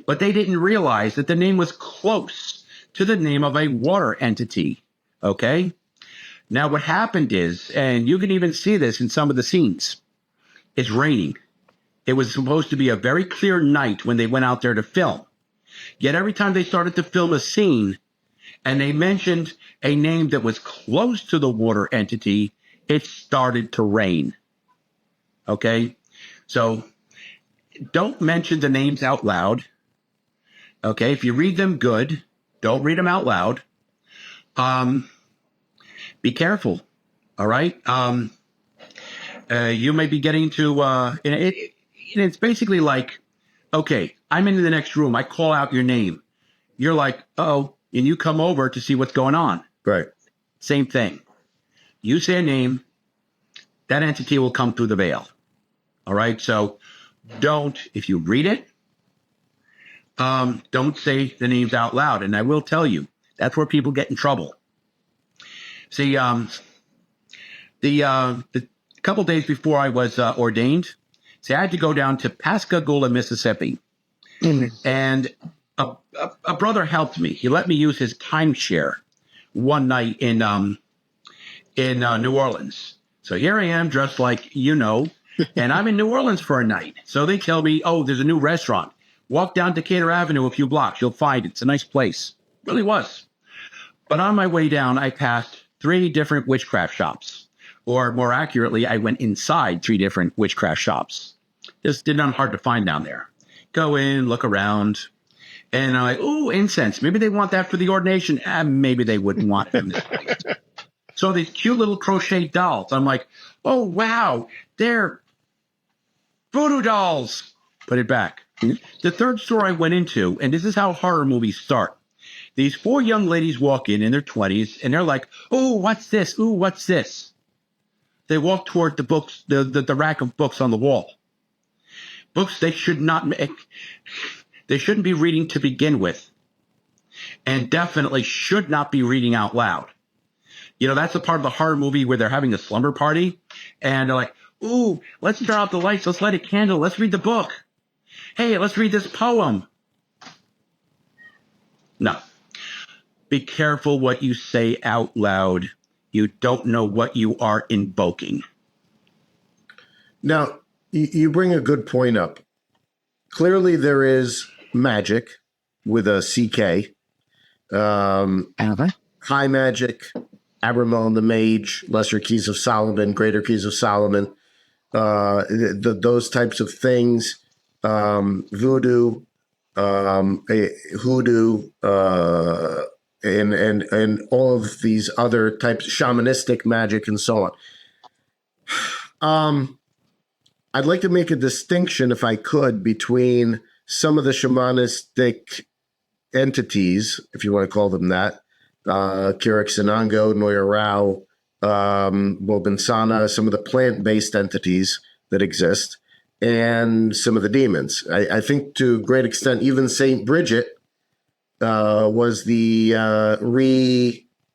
But they didn't realize that the name was close to the name of a water entity. Okay? Now, what happened is, and you can even see this in some of the scenes, it's raining. It was supposed to be a very clear night when they went out there to film. Yet every time they started to film a scene, and they mentioned a name that was close to the water entity, it started to rain. Okay? So don't mention the names out loud. Okay? If you read them, good. Don't read them out loud. Be careful. All right? You may be getting to, it's basically like, okay, I'm in the next room. I call out your name. You're like, oh, and you come over to see what's going on. Right. Same thing. You say a name, that entity will come through the veil. All right. So don't, if you read it, don't say the names out loud. And I will tell you, that's where people get in trouble. See, the couple days before I was ordained, see, I had to go down to Pascagoula, Mississippi. And a brother helped me. He let me use his timeshare one night in New Orleans. So here I am, dressed like and I'm in New Orleans for a night. So they tell me, oh, there's a new restaurant. Walk down Decatur Avenue a few blocks. You'll find it. It's a nice place. Really was. But on my way down, I passed 3 different witchcraft shops. Or more accurately, I went inside 3 different witchcraft shops. Just did not hard to find down there. Go in, look around. And I'm like, ooh, incense. Maybe they want that for the ordination. Maybe they wouldn't want it in this place. So these cute little crochet dolls. I'm like, oh, wow, they're voodoo dolls. Put it back. The third store I went into, and this is how horror movies start. These 4 young ladies walk in their 20s, and they're like, oh, what's this? Ooh, what's this? They walk toward the books, the rack of books on the wall. Books they should not make. They shouldn't be reading to begin with, and definitely should not be reading out loud. That's the part of the horror movie where they're having a slumber party, and they're like, ooh, let's turn out the lights, let's light a candle, let's read the book. Hey, let's read this poem. No. Be careful what you say out loud. You don't know what you are invoking. Now, you bring a good point up. Clearly, there is magic with a CK. High magic, Abramelin the Mage, Lesser Keys of Solomon, Greater Keys of Solomon, those types of things, voodoo, hoodoo, and all of these other types of shamanistic magic and so on. I'd like to make a distinction, if I could, between some of the shamanistic entities, if you want to call them that, Kirik Sanango, Noya Rao, Bobinsana, some of the plant-based entities that exist, and some of the demons. I think to a great extent, even Saint Bridget was the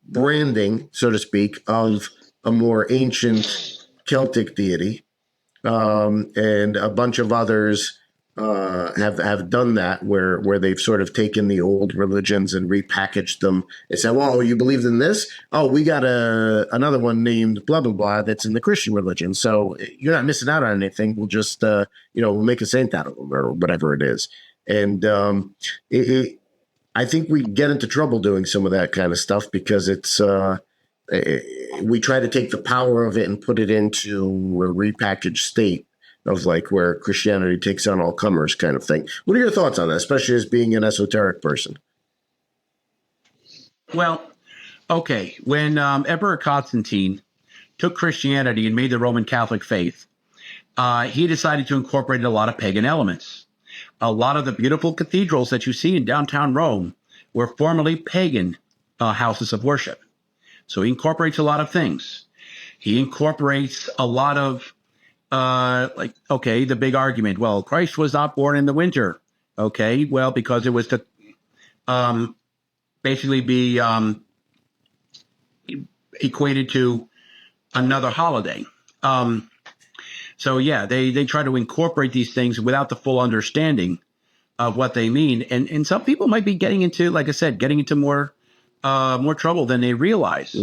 rebranding, so to speak, of a more ancient Celtic deity. And a bunch of others have done that, where they've sort of taken the old religions and repackaged them and said, well, you believed in this? Oh, we got another one named blah, blah, blah that's in the Christian religion. So you're not missing out on anything. We'll just, we'll make a saint out of them or whatever it is. And I think we get into trouble doing some of that kind of stuff because it's we try to take the power of it and put it into a repackaged state of like where Christianity takes on all comers kind of thing. What are your thoughts on that, especially as being an esoteric person? Well, okay. When Emperor Constantine took Christianity and made the Roman Catholic faith, he decided to incorporate a lot of pagan elements. A lot of the beautiful cathedrals that you see in downtown Rome were formerly pagan houses of worship. So he incorporates a lot of things. He incorporates a lot of, the big argument. Well, Christ was not born in the winter. Okay, well, because it was to basically be equated to another holiday. So, yeah, they try to incorporate these things without the full understanding of what they mean. And some people might be getting into, like I said, more trouble than they realize.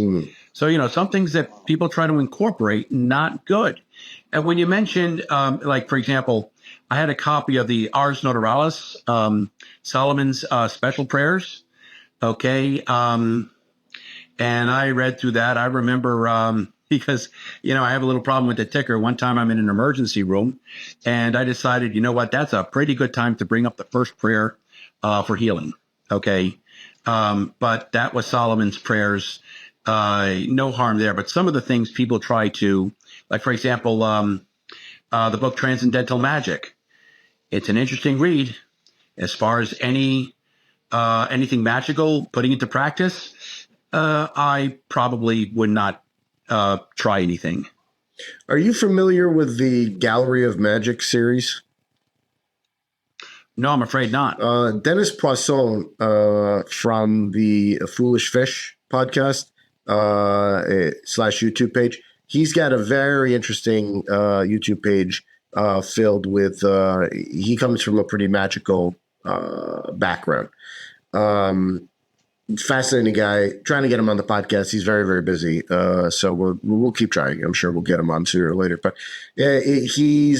So, some things that people try to incorporate, not good. And when you mentioned, for example, I had a copy of the Ars Naturalis, Solomon's special prayers. Okay. And I read through that. I remember because, I have a little problem with the ticker. One time I'm in an emergency room and I decided, you know what, that's a pretty good time to bring up the first prayer for healing. Okay. But that was Solomon's prayers. No harm there. But some of the things people try to, like, for example, the book Transcendental Magic. It's an interesting read as far as anything magical, putting into practice. I probably would not try anything. Are you familiar with the Gallery of Magic series? No, I'm afraid not. Dennis Poisson from the Foolish Fish podcast / YouTube page. He's got a very interesting YouTube page filled with, he comes from a pretty magical background. Fascinating guy. Trying to get him on the podcast. He's very, very busy. So we'll keep trying. I'm sure we'll get him on sooner or later. But he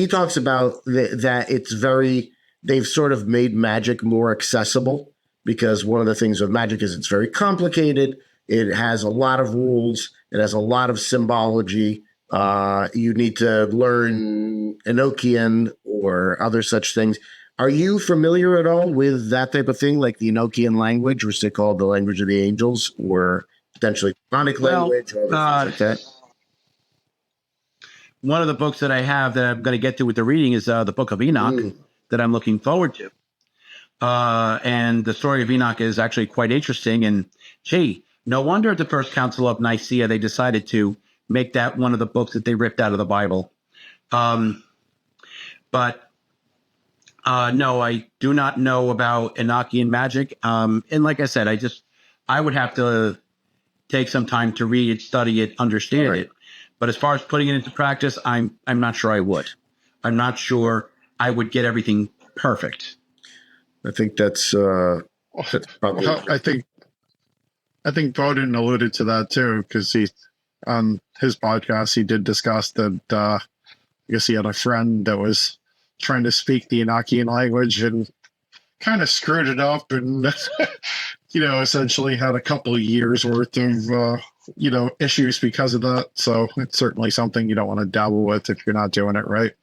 talks about that they've sort of made magic more accessible, because one of the things with magic is it's very complicated. It has a lot of rules. It has a lot of symbology. You need to learn Enochian or other such things. Are you familiar at all with that type of thing, like the Enochian language, which they call the language of the angels, or potentially demonic language, or other things like that? One of the books that I have that I'm going to get to with the reading is the Book of Enoch that I'm looking forward to. And the story of Enoch is actually quite interesting. And gee, no wonder at the First Council of Nicaea they decided to make that one of the books that they ripped out of the Bible. But no, I do not know about Enochian magic. And like I said, I would have to take some time to read it, study it, understand it. But as far as putting it into practice, I'm not sure I would. I'm not sure I would get everything perfect. I think that's probably. I think Bowden alluded to that too, because he on his podcast he did discuss that. I guess he had a friend that was trying to speak the Enochian language and kind of screwed it up, and essentially had a couple of years worth of issues because of that. So it's certainly something you don't want to dabble with if you're not doing it right.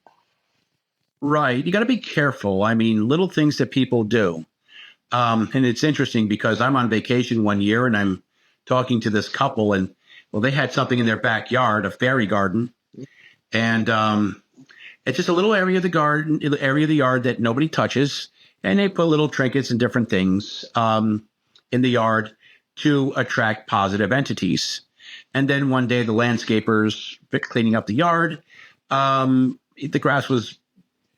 Right. You got to be careful. I mean, little things that people do. And it's interesting because I'm on vacation one year and I'm talking to this couple, and they had something in their backyard, a fairy garden. And it's just a little area of the yard that nobody touches. And they put little trinkets and different things in the yard to attract positive entities. And then one day the landscapers cleaning up the yard, the grass was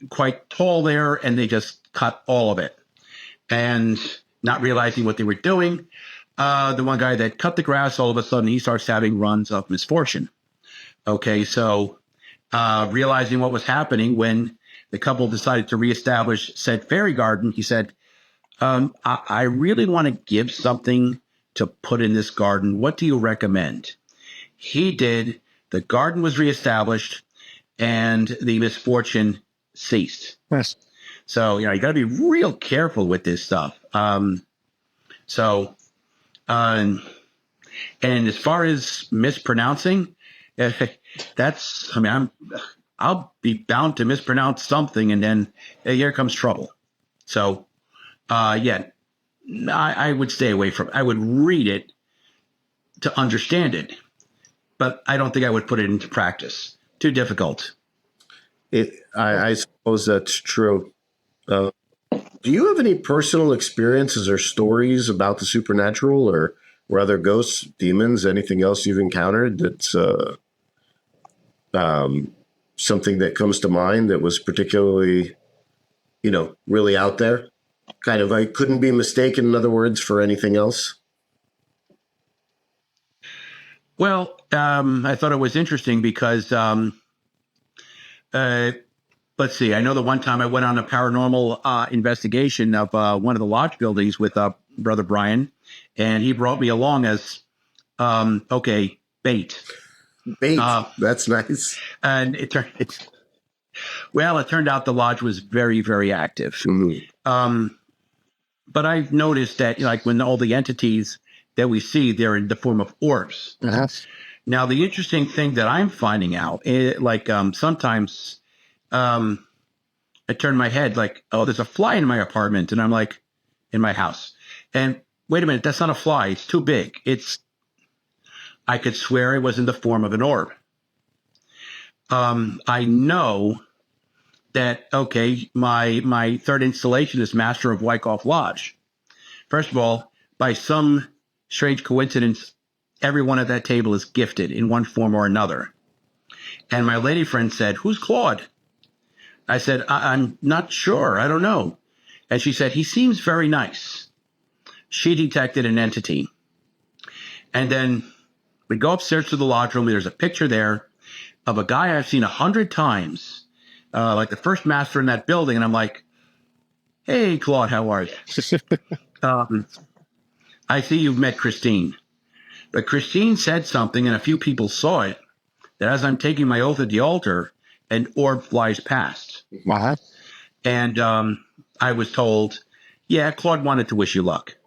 quite tall there, and they just cut all of it. And not realizing what they were doing, the one guy that cut the grass, all of a sudden he starts having runs of misfortune. Okay, so realizing what was happening, when the couple decided to reestablish said fairy garden, he said, I really want to give something to put in this garden. What do you recommend? He did. The garden was reestablished and the misfortune ceased. Yes. So, you got to be real careful with this stuff. And as far as mispronouncing, I'll be bound to mispronounce something, and then here comes trouble. So, I would stay away from it. I would read it to understand it, but I don't think I would put it into practice. Too difficult. I suppose that's true. Do you have any personal experiences or stories about the supernatural, or other ghosts, demons, anything else you've encountered that's something that comes to mind that was particularly, really out there? Kind of, I couldn't be mistaken, in other words, for anything else? Well, I thought it was interesting because, let's see, I know the one time I went on a paranormal investigation of one of the lodge buildings with Brother Brian, and he brought me along as, bait. Bait, that's nice. And it turned out the lodge was very, very active. Mm-hmm. But I've noticed that, like, when all the entities that we see, they're in the form of orbs. Uh-huh. Now, the interesting thing that I'm finding out, sometimes I turn my head like, oh, there's a fly in my apartment. And I'm like, in my house. And wait a minute, that's not a fly. It's too big. I could swear it was in the form of an orb. I know that, okay, my third installation is Master of Wyckoff Lodge. First of all, by some strange coincidence, everyone at that table is gifted in one form or another. And my lady friend said, "Who's Claude?" I said, I'm not sure. I don't know. And she said, "He seems very nice." She detected an entity. And then we go upstairs to the lodge room. There's a picture there of a guy I've seen 100 times, like the first master in that building. And I'm like, "Hey, Claude, how are you?" I see you've met Christine. But Christine said something, and a few people saw it, that as I'm taking my oath at the altar, an orb flies past. Uh-huh. And I was told, yeah, Claude wanted to wish you luck.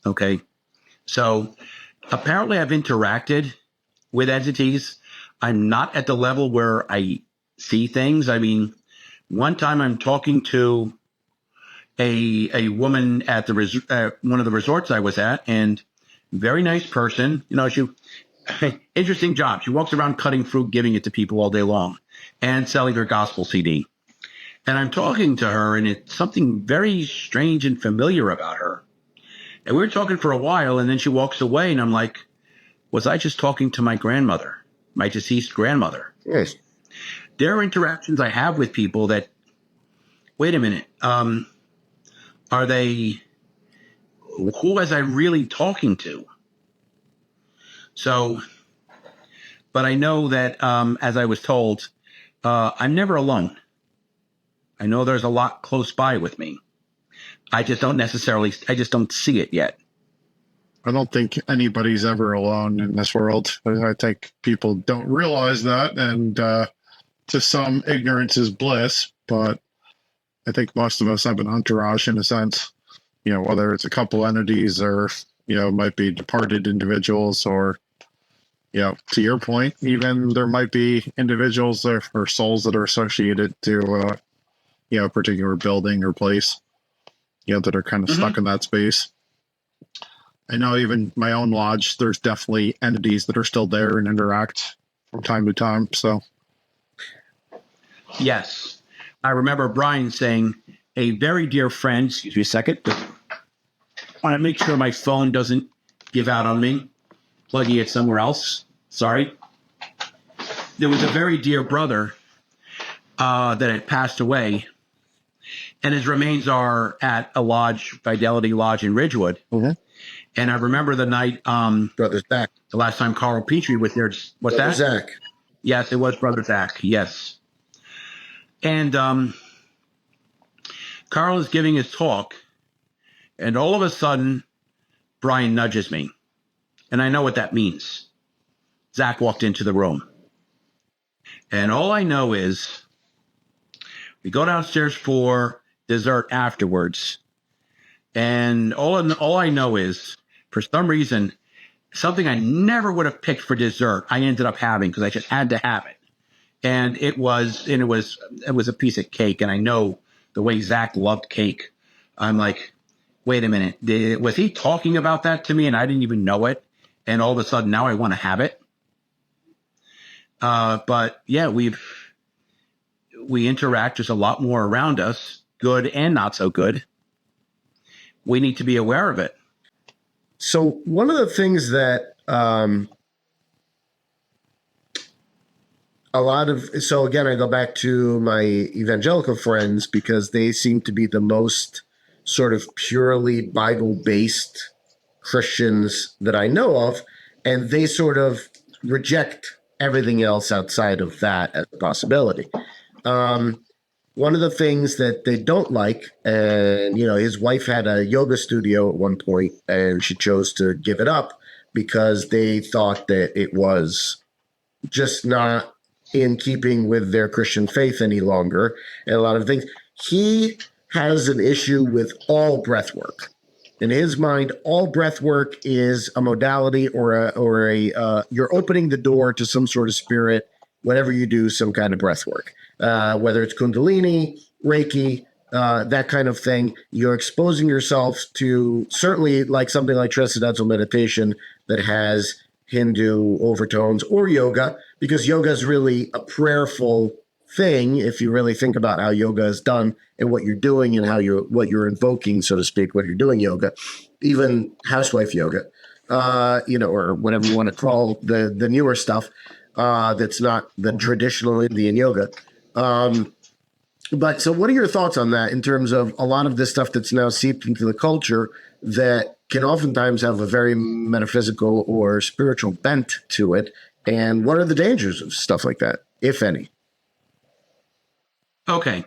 Okay. So apparently I've interacted with entities. I'm not at the level where I see things. I mean, one time I'm talking to a woman at the one of the resorts I was at, and very nice person. You know, interesting job. She walks around cutting fruit, giving it to people all day long, and selling her gospel CD. And I'm talking to her, and it's something very strange and familiar about her. And we were talking for a while, and then she walks away, and I'm like, was I just talking to my grandmother, my deceased grandmother? Yes. There are interactions I have with people that, wait a minute, are they, who was I really talking to? So, but I know that, as I was told, I'm never alone. I know there's a lot close by with me. I just don't see it yet. I don't think anybody's ever alone in this world. I think people don't realize that, and to some, ignorance is bliss. But I think most of us have an entourage in a sense. You know, whether it's a couple entities or, you know, might be departed individuals, or, you know, to your point, even there might be individuals or souls that are associated to, you know, a particular building or place, you know, that are kind of stuck in that space. I know even my own lodge, there's definitely entities that are still there and interact from time to time. So, Yes. I remember Brian saying, a very dear friend, excuse me a second, I want to make sure my phone doesn't give out on me, plugging it somewhere else. Sorry. There was a very dear brother that had passed away, and his remains are at a lodge, Fidelity Lodge in Ridgewood. Mm-hmm. And I remember the night, Brother Zach. the last time Carl Petrie was there. What's Brother that? Zach. Yes, it was Brother Zach. Yes. And Carl is giving his talk, and all of a sudden, Brian nudges me. And I know what that means. Zach walked into the room. And all I know is we go downstairs for dessert afterwards. And all I know is, for some reason, something I never would have picked for dessert, I ended up having because I just had to have it. And it was a piece of cake. And I know the way Zach loved cake. I'm like, wait a minute, was he talking about that to me and I didn't even know it? And all of a sudden now I want to have it. But yeah, we interact. There's a lot more around us, good and not so good. We need to be aware of it. So one of the things that so again, I go back to my evangelical friends because they seem to be the most sort of purely Bible-based Christians that I know of, and they sort of reject everything else outside of that as a possibility. One of the things that they don't like, and, you know, his wife had a yoga studio at one point, and she chose to give it up because they thought that it was just not in keeping with their Christian faith any longer, and a lot of things. He has an issue with all breath work. In his mind, all breath work is a modality or you're opening the door to some sort of spirit whenever you do some kind of breath work, whether it's Kundalini, Reiki, that kind of thing. You're exposing yourself to certainly like something like transcendental meditation that has Hindu overtones, or yoga, because yoga is really a prayerful thing if you really think about how yoga is done and what you're doing and what you're invoking, so to speak, when you're doing yoga, even housewife yoga, or whatever you want to call the newer stuff, that's not the traditional Indian yoga. But so what are your thoughts on that in terms of a lot of this stuff that's now seeped into the culture that can oftentimes have a very metaphysical or spiritual bent to it? And what are the dangers of stuff like that, if any? Okay.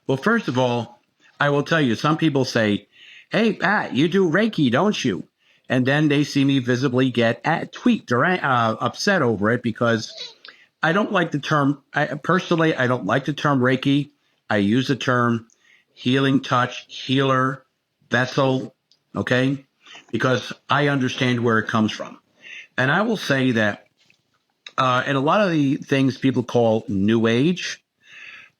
Well, first of all, I will tell you, some people say, hey, Pat, you do Reiki, don't you? And then they see me visibly get tweaked or upset over it because I don't like the term. Personally, I don't like the term Reiki. I use the term healing touch, healer, vessel, okay? Because I understand where it comes from. And I will say that in a lot of the things people call New Age,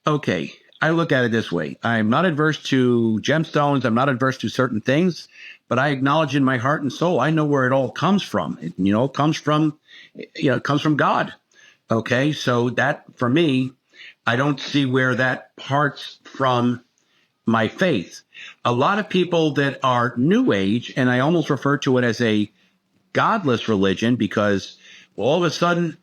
okay, I look at it this way. I'm not adverse to gemstones. I'm not adverse to certain things, but I acknowledge in my heart and soul, I know where it all comes from. It comes from God. Okay, so that, for me, I don't see where that parts from my faith. A lot of people that are New Age, and I almost refer to it as a godless religion because all of a sudden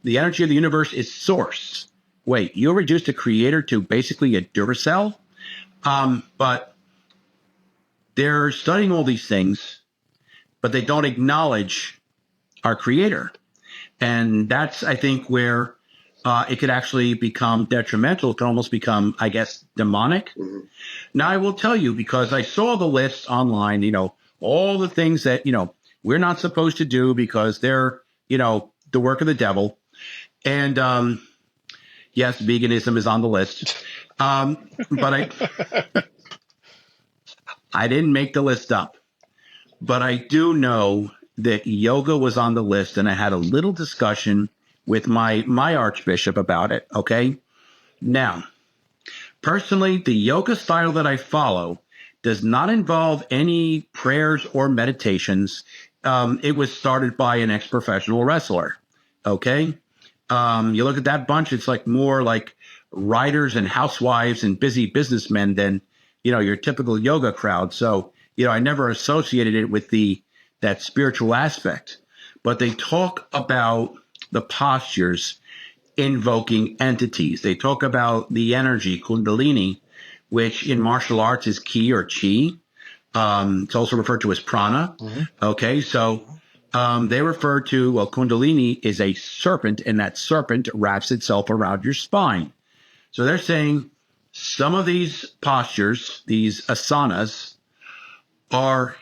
the energy of the universe is source. Wait, you reduced a creator to basically a Duracell? But they're studying all these things, but they don't acknowledge our creator. And that's, I think, where it could actually become detrimental. It can almost become, I guess, demonic. Mm-hmm. Now, I will tell you, because I saw the list online, all the things that, we're not supposed to do because they're, the work of the devil. And yes, veganism is on the list. But I didn't make the list up. But I do know that yoga was on the list, and I had a little discussion with my archbishop about it, okay? Now, personally, the yoga style that I follow does not involve any prayers or meditations. It was started by an ex-professional wrestler, okay? You look at that bunch, it's like more like writers and housewives and busy businessmen than, your typical yoga crowd. So, I never associated it with that spiritual aspect. But they talk about the postures invoking entities. They talk about the energy, Kundalini, which in martial arts is ki or chi. It's also referred to as prana. Mm-hmm. Okay, so they refer to, Kundalini is a serpent, and that serpent wraps itself around your spine. So they're saying some of these postures, these asanas, are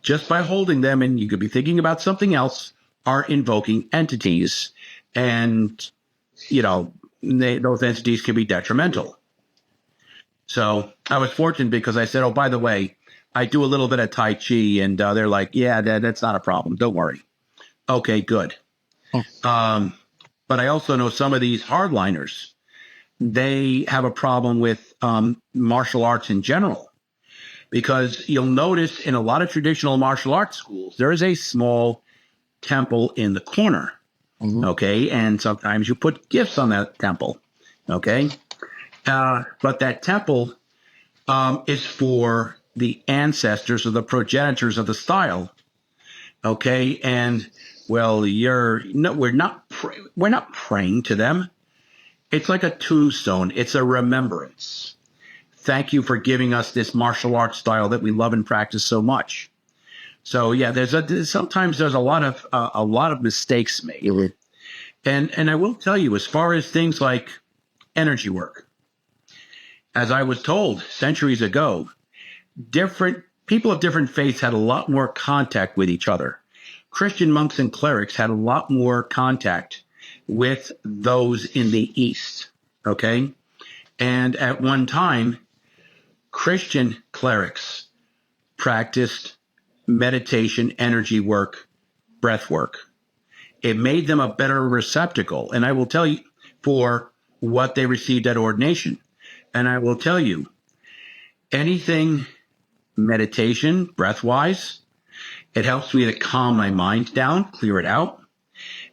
just by holding them, and you could be thinking about something else, are invoking entities. And, those entities can be detrimental. So I was fortunate because I said, oh, by the way, I do a little bit of Tai Chi, and they're like, yeah, that's not a problem. Don't worry. Okay, good. Oh. But I also know some of these hardliners, they have a problem with martial arts in general, because you'll notice in a lot of traditional martial arts schools, there is a small temple in the corner. Mm-hmm. Okay, and sometimes you put gifts on that temple. Okay, but that temple is for the ancestors or the progenitors of the style. Okay, and we're not praying to them. It's like a tombstone. It's a remembrance. Thank you for giving us this martial arts style that we love and practice so much. So yeah, sometimes there's a lot of mistakes made. Mm-hmm. And I will tell you, as far as things like energy work, as I was told centuries ago, different people of different faiths had a lot more contact with each other. Christian monks and clerics had a lot more contact with those in the East. Okay, and at one time, Christian clerics practiced meditation, energy work, breath work. It made them a better receptacle. And I will tell you for what they received at ordination. And I will tell you, anything meditation, breath-wise, it helps me to calm my mind down, clear it out.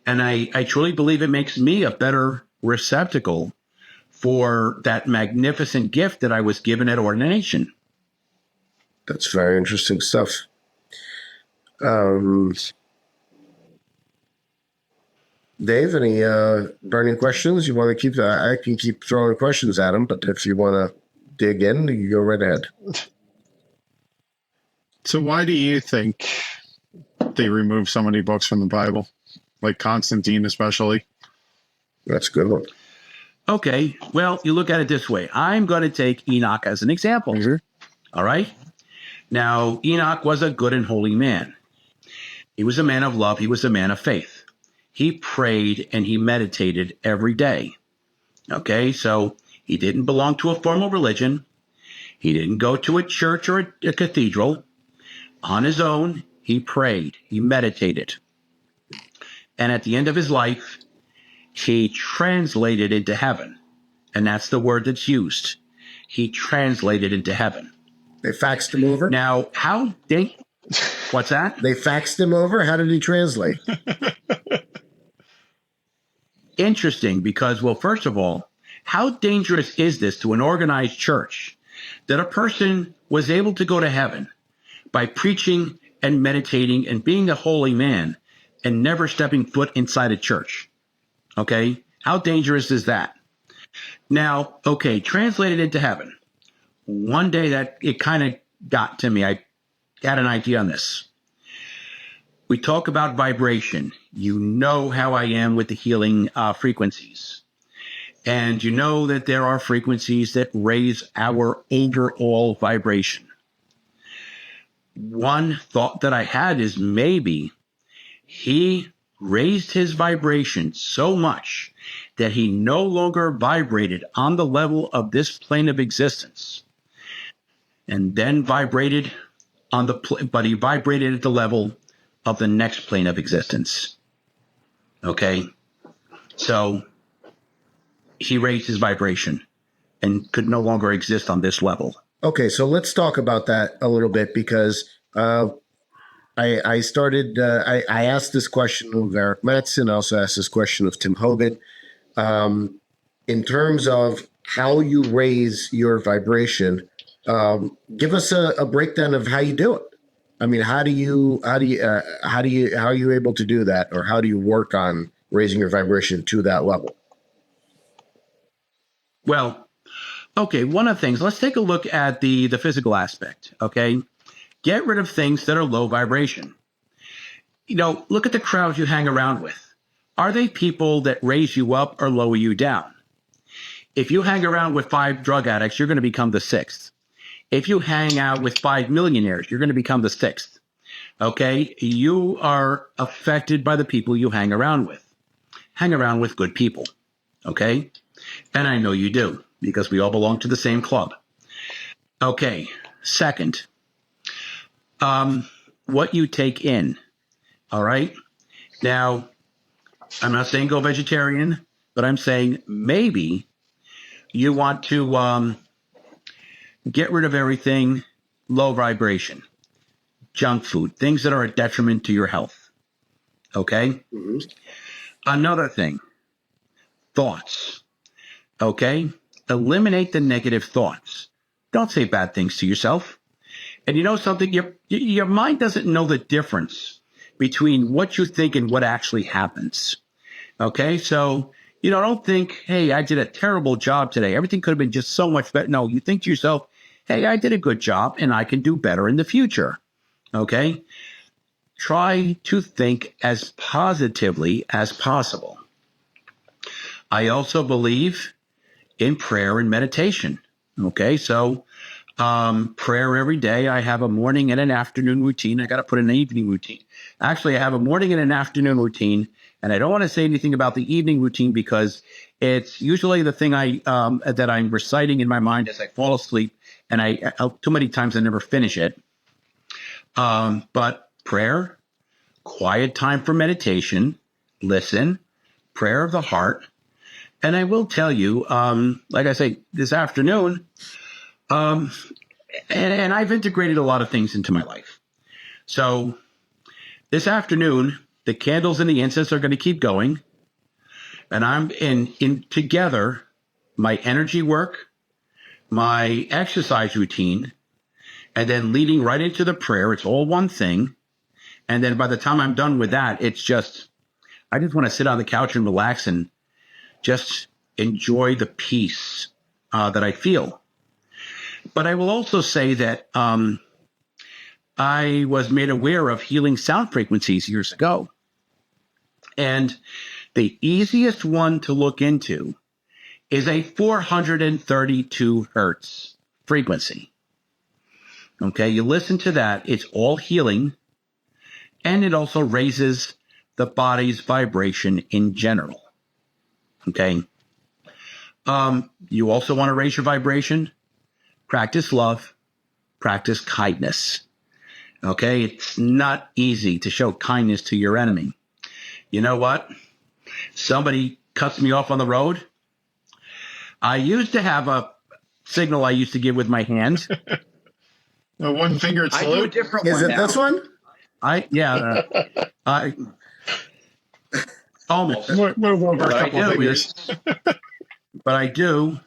And I truly believe it makes me a better receptacle for that magnificent gift that I was given at ordination. That's very interesting stuff. Dave, any burning questions? You want to keep I can keep throwing questions at him, but if you want to dig in, you go right ahead. So why do you think they remove so many books from the Bible? Like Constantine especially? That's a good one. Okay, well, you look at it this way. I'm going to take Enoch as an example. Mm-hmm. All right? Now, Enoch was a good and holy man. He was a man of love. He was a man of faith. He prayed and he meditated every day. Okay, so he didn't belong to a formal religion. He didn't go to a church or a cathedral. On his own, he prayed. He meditated. And at the end of his life, he translated into heaven. And that's the word that's used. He translated into heaven. They faxed him over? Now, what's that? They faxed him over? How did he translate? Interesting, because, well, first of all, how dangerous is this to an organized church that a person was able to go to heaven by preaching and meditating and being a holy man and never stepping foot inside a church? Okay? How dangerous is that? Now, okay, translated into heaven. One day that it kind of got to me. I had an idea on this. We talk about vibration. You know how I am with the healing frequencies. And you know that there are frequencies that raise our overall vibration. One thought that I had is maybe he raised his vibration so much that he no longer vibrated on the level of this plane of existence, and then vibrated on but he vibrated at the level of the next plane of existence. Okay, so he raised his vibration and could no longer exist on this level. Okay, so let's talk about that a little bit, because I started, I asked this question of Eric Metz, and I also asked this question of Tim Hogan. In terms of how you raise your vibration, give us a breakdown of how you do it. I mean, how are you able to do that, or how do you work on raising your vibration to that level? Well, okay, one of the things, let's take a look at the physical aspect, okay? Get rid of things that are low vibration. You know, look at the crowds you hang around with. Are they people that raise you up or lower you down? If you hang around with 5 drug addicts, you're going to become the 6th. If you hang out with 5 millionaires, you're going to become the 6th. Okay? You are affected by the people you hang around with. Hang around with good people. Okay? And I know you do, because we all belong to the same club. Okay. Second, what you take in. All right? Now, I'm not saying go vegetarian, but I'm saying maybe you want to get rid of everything low vibration, junk food, things that are a detriment to your health. Okay? Mm-hmm. Another thing, thoughts. Okay? Eliminate the negative thoughts. Don't say bad things to yourself. And you know something? Your mind doesn't know the difference between what you think and what actually happens. Okay? So, you know, don't think, hey, I did a terrible job today. Everything could have been just so much better. No, you think to yourself, hey, I did a good job and I can do better in the future. Okay? Try to think as positively as possible. I also believe in prayer and meditation. Okay? So, prayer every day. I have a morning and an afternoon routine. I got to put in an evening routine. Actually, I have a morning and an afternoon routine, And I don't want to say anything about the evening routine because it's usually the thing that I'm reciting in my mind as I fall asleep, and I too many times I never finish it. But prayer, quiet time for meditation, listen, prayer of the heart. And I will tell you, like I say, this afternoon, and I've integrated a lot of things into my life. So this afternoon, the candles and the incense are going to keep going. And I'm in together, my energy work, my exercise routine, and then leading right into the prayer. It's all one thing. And then by the time I'm done with that, I just want to sit on the couch and relax and just enjoy the peace that I feel. But I will also say that I was made aware of healing sound frequencies years ago. And the easiest one to look into is a 432 hertz frequency. Okay, you listen to that. It's all healing. And it also raises the body's vibration in general. Okay. You also want to raise your vibration? Practice love. Practice kindness. Okay, it's not easy to show kindness to your enemy. You know what? Somebody cuts me off on the road. I used to have a signal I used to give with my hands. A one-fingered I do a salute? different Is one it now. this one? Almost. Move over a But I couple of do fingers. But I do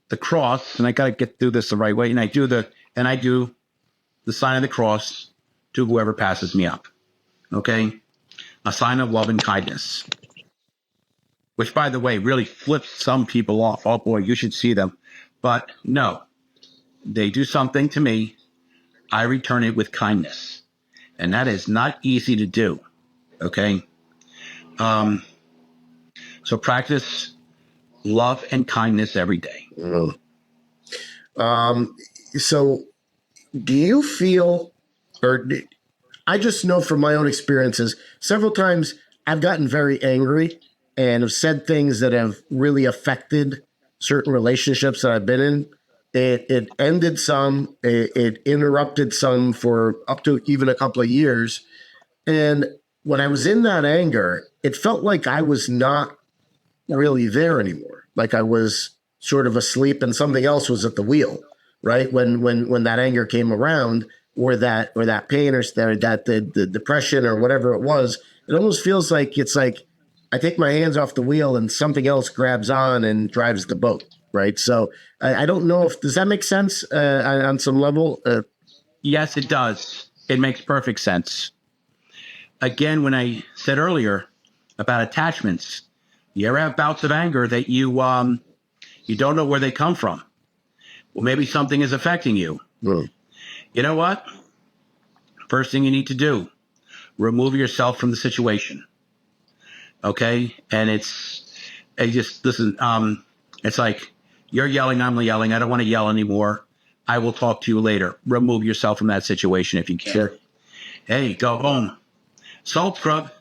the cross, and I got to get through this the right way. And I do the sign of the cross to whoever passes me up. Okay, a sign of love and kindness. Which, by the way, really flips some people off. Oh boy, you should see them. But no, they do something to me. I return it with kindness, and that is not easy to do. Okay, so practice love and kindness every day. So do you feel, I just know from my own experiences, several times I've gotten very angry and have said things that have really affected certain relationships that I've been in. It ended some, it interrupted some for up to even a couple of years. And when I was in that anger, it felt like I was not really there anymore. Like I was sort of asleep and something else was at the wheel, right? When that anger came around, or that pain, or that the depression or whatever it was, it almost feels like it's like I take my hands off the wheel and something else grabs on and drives the boat, right? So I don't know if, does that make sense on some level? Yes, it does. It makes perfect sense. Again, when I said earlier about attachments, you ever have bouts of anger that you don't know where they come from? Well, maybe something is affecting you. Mm. You know what? First thing you need to do, remove yourself from the situation. Okay? And listen, it's like you're yelling, I'm yelling. I don't want to yell anymore. I will talk to you later. Remove yourself from that situation if you can. Sure. Hey, go home. Salt scrub.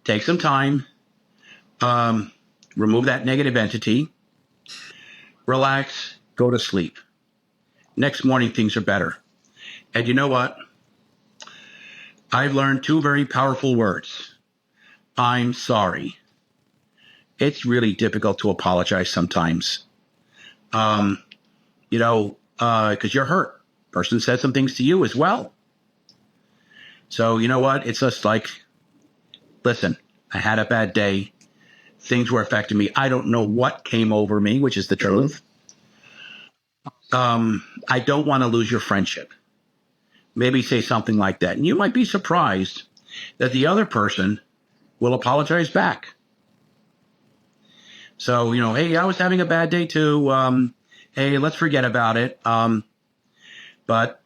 Take some time. Remove that negative entity. Relax. Go to sleep. Next morning, things are better. And you know what? I've learned two very powerful words. I'm sorry. It's really difficult to apologize sometimes. Because you're hurt. Person said some things to you as well. So you know what? It's just like, listen, I had a bad day. Things were affecting me. I don't know what came over me, which is the truth. I don't want to lose your friendship. Maybe say something like that. And you might be surprised that the other person will apologize back. So, hey, I was having a bad day too. Hey, let's forget about it. But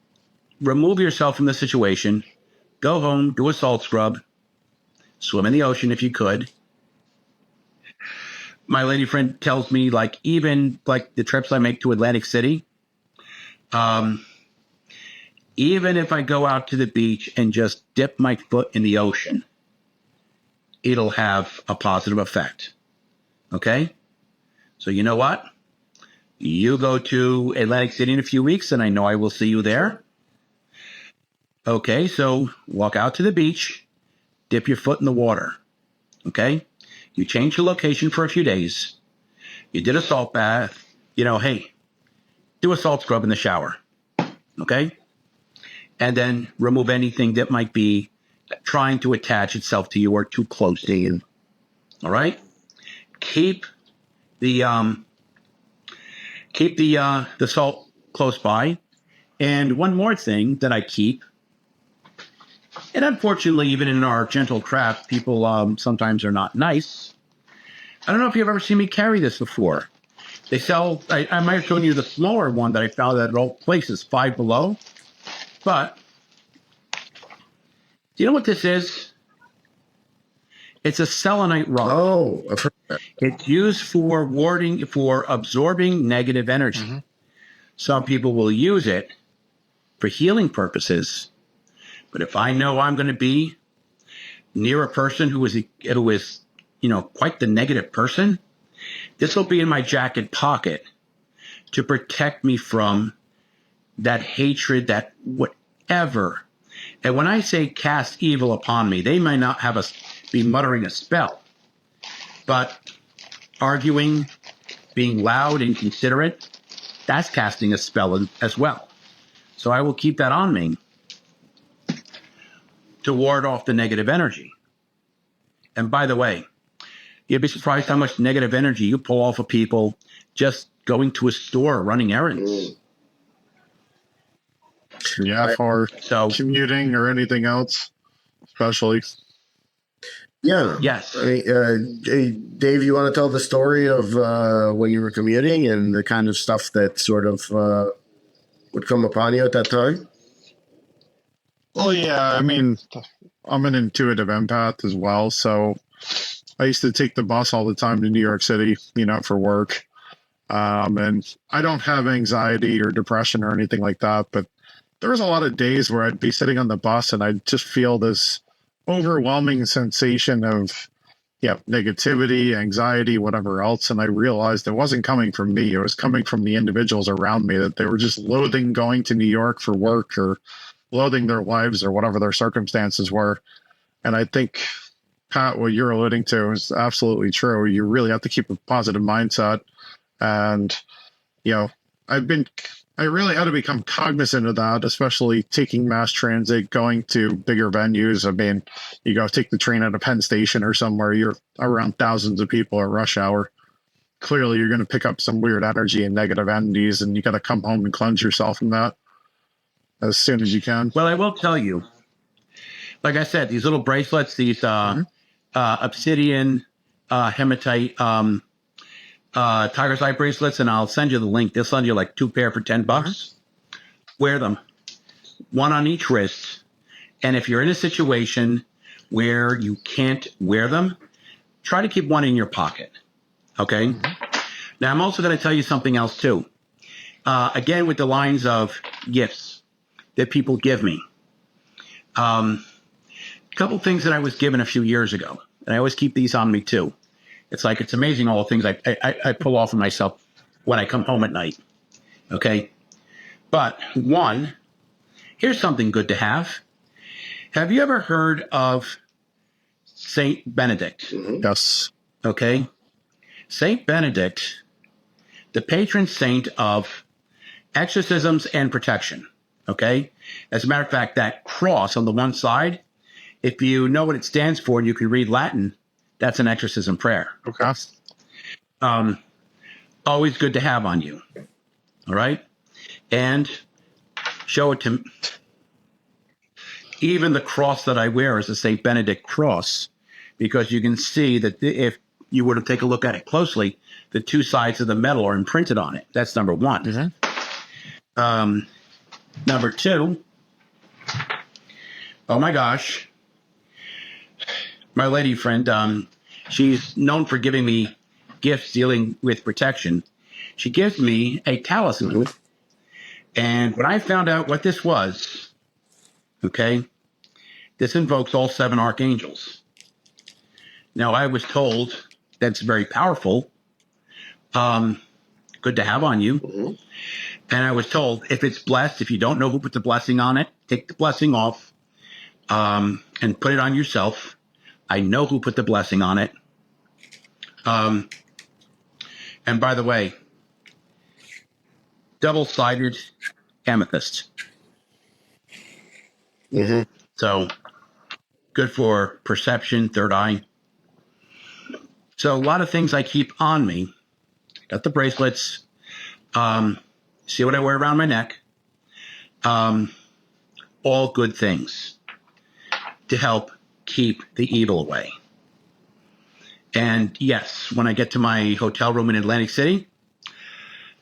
remove yourself from the situation. Go home, do a salt scrub, swim in the ocean if you could. My lady friend tells me, even the trips I make to Atlantic City, even if I go out to the beach and just dip my foot in the ocean, it'll have a positive effect. Okay? So you know what? You go to Atlantic City in a few weeks, and I know I will see you there. Okay, so walk out to the beach, dip your foot in the water. Okay? You change your location for a few days. You did a salt bath. Hey, do a salt scrub in the shower. Okay? And then remove anything that might be trying to attach itself to you or too close to you. All right? Keep the salt close by. And one more thing that I keep, and unfortunately, even in our gentle craft, people sometimes are not nice. I don't know if you've ever seen me carry this before. They sell, I might have shown you the smaller one that I found at all places, Five Below. But, do you know what this is? It's a selenite rock. Oh, I've heard that. It's used for absorbing negative energy. Mm-hmm. Some people will use it for healing purposes. But if I know I'm going to be near a person who is quite the negative person, this will be in my jacket pocket to protect me from that hatred, that whatever. And when I say cast evil upon me, they may not be muttering a spell, but arguing, being loud, inconsiderate, that's casting a spell as well. So I will keep that on me to ward off the negative energy. And by the way, you'd be surprised how much negative energy you pull off of people just going to a store, running errands. Yeah, for So, commuting or anything else, especially. Yeah. yes. Hey, Dave, you want to tell the story of when you were commuting and the kind of stuff that sort of would come upon you at that time? Well, yeah, I mean, I'm an intuitive empath as well, so I used to take the bus all the time to New York City, for work. And I don't have anxiety or depression or anything like that, but there was a lot of days where I'd be sitting on the bus and I'd just feel this overwhelming sensation of negativity, anxiety, whatever else. And I realized it wasn't coming from me. It was coming from the individuals around me, that they were just loathing going to New York for work or loathing their lives or whatever their circumstances were. And I think, Pat, what you're alluding to is absolutely true. You really have to keep a positive mindset. And, I really had to become cognizant of that, especially taking mass transit, going to bigger venues. I mean, you go take the train out of Penn Station or somewhere, you're around thousands of people at rush hour. Clearly, you're going to pick up some weird energy and negative entities, and you got to come home and cleanse yourself from that as soon as you can. Well, I will tell you, like I said, these little bracelets, these obsidian, hematite, tiger's eye bracelets, and I'll send you the link. They'll send you like 2 pair for $10. Wear them, one on each wrist. And if you're in a situation where you can't wear them, try to keep one in your pocket. Okay. Now, I'm also going to tell you something else too. Again, with the lines of gifts that people give me. A couple things that I was given a few years ago, and I always keep these on me too. It's amazing all the things I pull off of myself when I come home at night. Okay. But one, here's something good to have. Have you ever heard of Saint Benedict? Yes. Okay. Saint Benedict, the patron saint of exorcisms and protection. Okay. As a matter of fact, that cross on the one side, if you know what it stands for and you can read Latin, that's an exorcism prayer. Okay. Always good to have on you. All right. And show it to me. Even the cross that I wear is a St. Benedict cross, because you can see that if you were to take a look at it closely, the 2 sides of the metal are imprinted on it. That's number 1. Number 2, oh my gosh, my lady friend, she's known for giving me gifts dealing with protection. She gives me a talisman, And when I found out what this was, okay, this invokes all 7 archangels. Now, I was told that's very powerful, good to have on you. Mm-hmm. And I was told if it's blessed, if you don't know who put the blessing on it, take the blessing off and put it on yourself. I know who put the blessing on it. And by the way, double-sided amethyst. Mm-hmm. So good for perception, third eye. So a lot of things I keep on me. Got the bracelets. See what I wear around my neck. All good things to help keep the evil away. And yes, when I get to my hotel room in Atlantic City,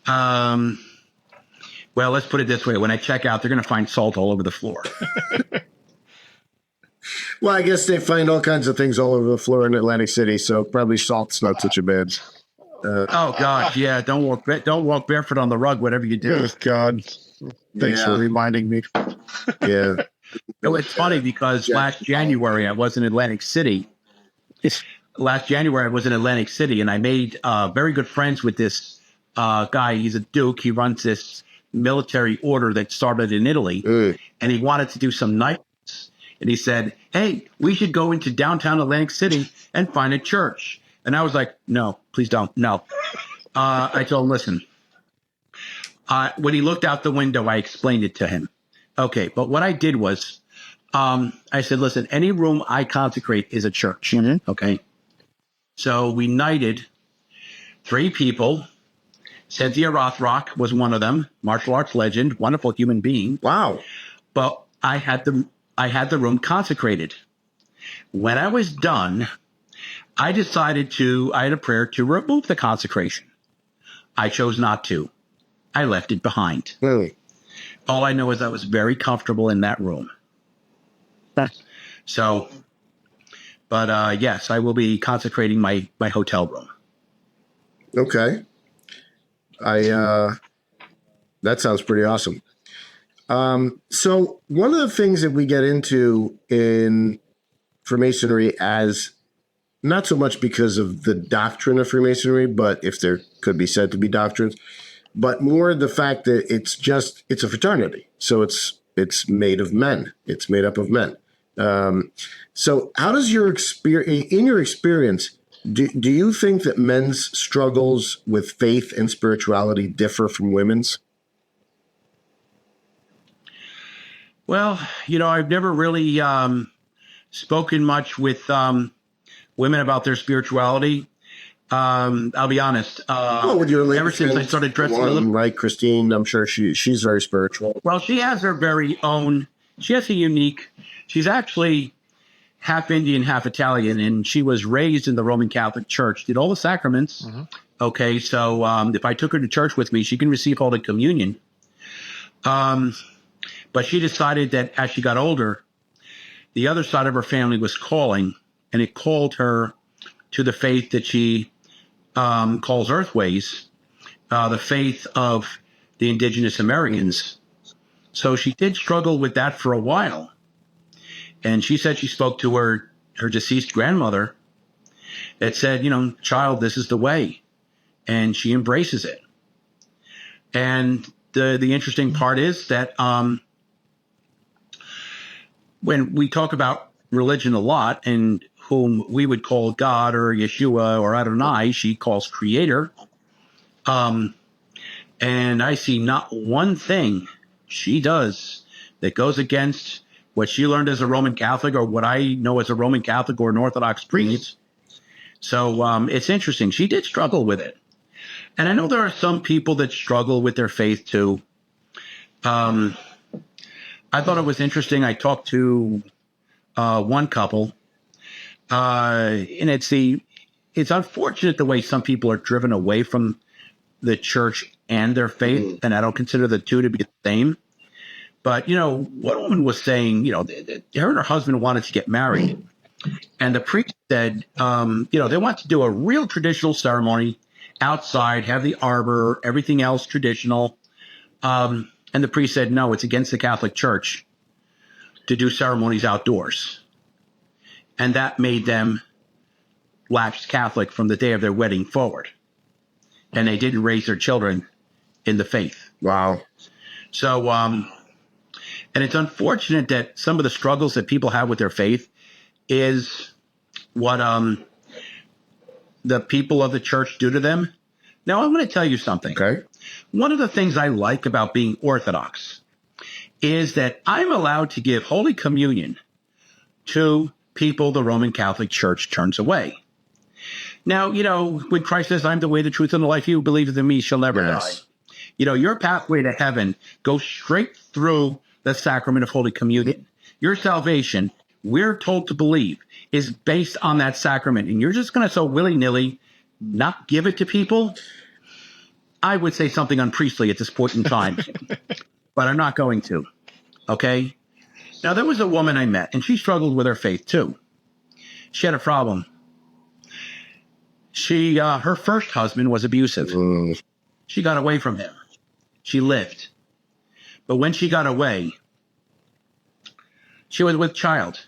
well, let's put it this way. When I check out, they're going to find salt all over the floor. Well, I guess they find all kinds of things all over the floor in Atlantic City, so probably salt's not such a bad. Oh God, yeah! Don't walk barefoot on the rug. Whatever you do. Oh, God. Thanks for reminding me. Yeah. It's funny because last January I was in Atlantic City. Last January I was in Atlantic City, and I made very good friends with this guy. He's a duke. He runs this military order that started in Italy, and he wanted to do some nights. And he said, "Hey, we should go into downtown Atlantic City and find a church." And I was like, "No, please don't. No." I told him, "Listen." When he looked out the window, I explained it to him. Okay, but what I did was, I said, "Listen, any room I consecrate is a church." Mm-hmm. Okay. So we knighted 3 people. Cynthia Rothrock was one of them, martial arts legend, wonderful human being. Wow. But I had the room consecrated. When I was done, I had a prayer to remove the consecration. I chose not to. I left it behind. Really? All I know is I was very comfortable in that room. So, but yes, I will be consecrating my hotel room. Okay. That sounds pretty awesome. So one of the things that we get into in Freemasonry, as not so much because of the doctrine of Freemasonry, but if there could be said to be doctrines, but more the fact that it's a fraternity. So it's made of men. It's made up of men. So how does in your experience, do you think that men's struggles with faith and spirituality differ from women's? Well, I've never really spoken much with women about their spirituality. I'll be honest. With your ever since I started dressing a little, like Christine, I'm sure she's very spiritual. Well, she has her very own. She has a unique. She's actually half Indian, half Italian, and she was raised in the Roman Catholic Church. Did all the sacraments. Mm-hmm. Okay, so if I took her to church with me, she can receive Holy Communion. But she decided that as she got older, the other side of her family was calling, and it called her to the faith that she calls Earthways, the faith of the indigenous Americans. So she did struggle with that for a while. And she said she spoke to her deceased grandmother that said, child, this is the way. And she embraces it. And the interesting part is that when we talk about religion a lot, and whom we would call God or Yeshua or Adonai, she calls Creator. And I see not one thing she does that goes against what she learned as a Roman Catholic or what I know as a Roman Catholic or an Orthodox priest. So it's interesting. She did struggle with it. And I know there are some people that struggle with their faith too. I thought it was interesting. I talked to one couple, and it's unfortunate the way some people are driven away from the church and their faith, and I don't consider the two to be the same. But, one woman was saying, her and her husband wanted to get married, and the priest said, they want to do a real traditional ceremony outside, have the arbor, everything else traditional. And the priest said, no, it's against the Catholic Church to do ceremonies outdoors. And that made them lapsed Catholic from the day of their wedding forward. And they didn't raise their children in the faith. Wow. So, and it's unfortunate that some of the struggles that people have with their faith is what the people of the church do to them. Now, I'm going to tell you something. Okay. One of the things I like about being Orthodox is that I'm allowed to give Holy Communion to people the Roman Catholic Church turns away. Now, you know, when Christ says, I'm the way, the truth, and the life, he who believes in me shall never die. You know, your pathway to heaven goes straight through the sacrament of Holy Communion. Your salvation, we're told to believe, is based on that sacrament. And you're just going to so willy-nilly not give it to people? I would say something unpriestly at this point in time, but I'm not going to. Okay? Now, there was a woman I met, and she struggled with her faith, too. She had a problem. Her first husband was abusive. She got away from him. She lived. But when she got away, she was with child.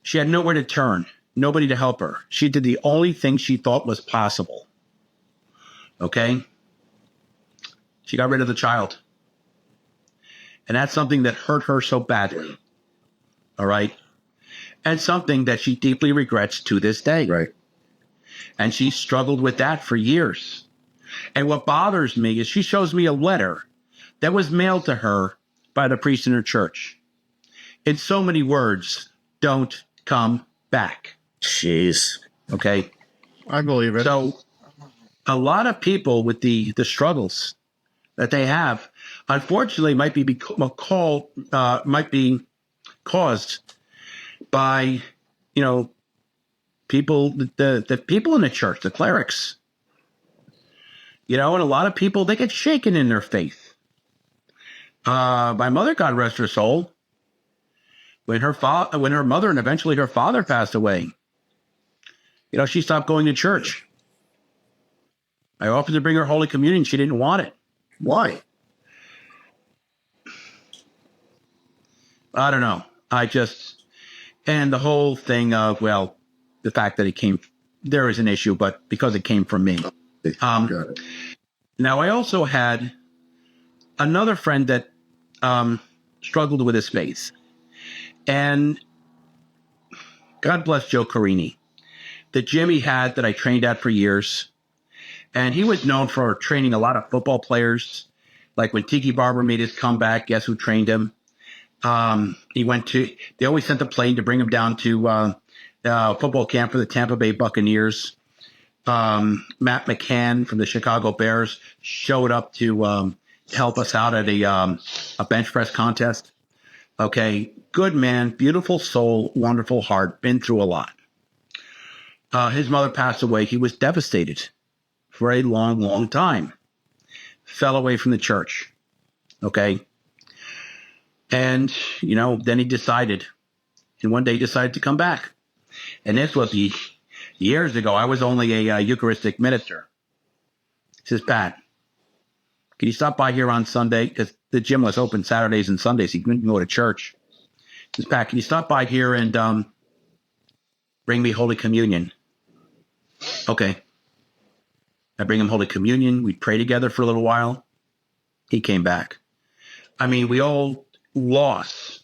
She had nowhere to turn, nobody to help her. She did the only thing she thought was possible. Okay? She got rid of the child. And that's something that hurt her so badly. All right? And something that she deeply regrets to this day. Right. And she struggled with that for years. And what bothers me is she shows me a letter that was mailed to her by the priest in her church. In so many words, don't come back. Jeez. Okay? I believe it. So a lot of people with the struggles that they have, unfortunately, might be caused by, you know, people, the people in the church, the clerics. You know, and a lot of people, they get shaken in their faith. My mother, God rest her soul, when her mother and eventually her father passed away, you know, she stopped going to church. I offered to bring her Holy Communion. She didn't want it. Why? I don't know. And the whole thing of, well, the fact that there is an issue, but because it came from me. Got it. Now, I also had another friend that struggled with his faith. And God bless Joe Carini. The gym he had that I trained at for years. And he was known for training a lot of football players. Like when Tiki Barber made his comeback, guess who trained him? They always sent the plane to bring him down to football camp for the Tampa Bay Buccaneers. Matt McCann from the Chicago Bears showed up to help us out at a bench press contest. Okay, good man, beautiful soul, wonderful heart, been through a lot. His mother passed away. He was devastated for a long, long time. Fell away from the church. Okay. And, you know, then he decided, and one day he decided to come back. And this was years ago. I was only a Eucharistic minister. He says, Pat, can you stop by here on Sunday? Because the gym was open Saturdays and Sundays. He couldn't go to church. He says, Pat, can you stop by here and bring me Holy Communion? Okay. I bring him Holy Communion. We pray together for a little while. He came back. I mean, loss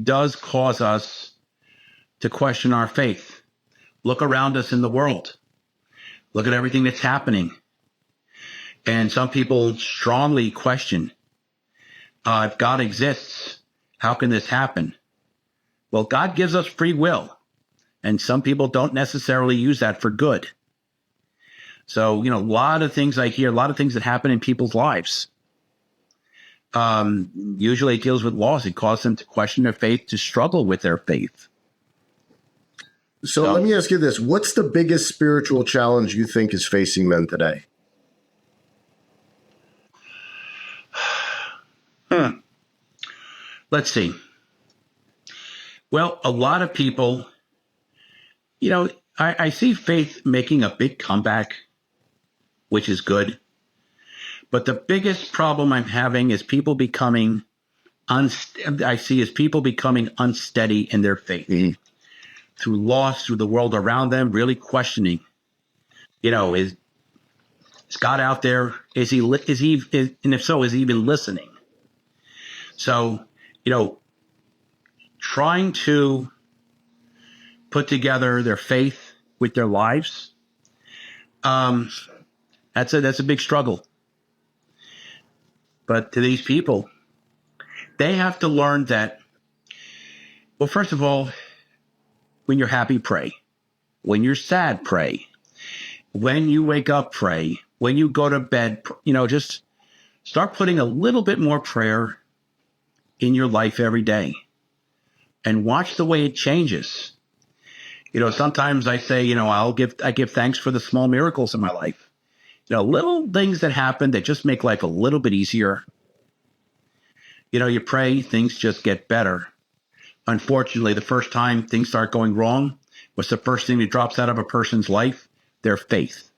does cause us to question our faith. Look around us in the world. Look at everything that's happening. And some people strongly question, if God exists, how can this happen? Well, God gives us free will. And some people don't necessarily use that for good. So, you know, a lot of things I hear, a lot of things that happen in people's lives. Usually it deals with loss. It causes them to question their faith, to struggle with their faith. So let me ask you this. What's the biggest spiritual challenge you think is facing men today? Let's see. Well, a lot of people, you know, I see faith making a big comeback, which is good. But the biggest problem I'm having is people becoming people becoming unsteady in their faith through loss, through the world around them, really questioning, is God out there? And if so, is he even listening? So, trying to put together their faith with their lives, that's a big struggle. But to these people, they have to learn that, well, first of all, when you're happy, pray. When you're sad, pray. When you wake up, pray. When you go to bed, just start putting a little bit more prayer in your life every day and watch the way it changes. Sometimes I say, I give thanks for the small miracles in my life. Little things that happen that just make life a little bit easier. You pray, things just get better. Unfortunately, the first time things start going wrong, what's the first thing that drops out of a person's life? Their faith.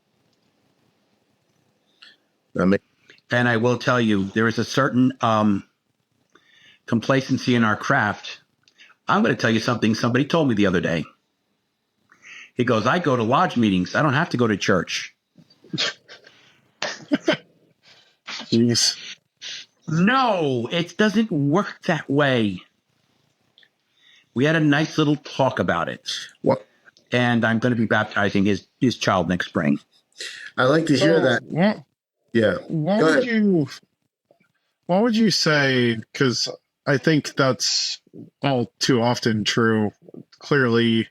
And I will tell you, there is a certain complacency in our craft. I'm going to tell you something somebody told me the other day. He goes, I go to lodge meetings. I don't have to go to church. Jeez. No, it doesn't work that way. We had a nice little talk about it. What? And I'm going to be baptizing his child next spring. I like to hear that. Yeah. What would you say? Because I think that's all too often true. Clearly,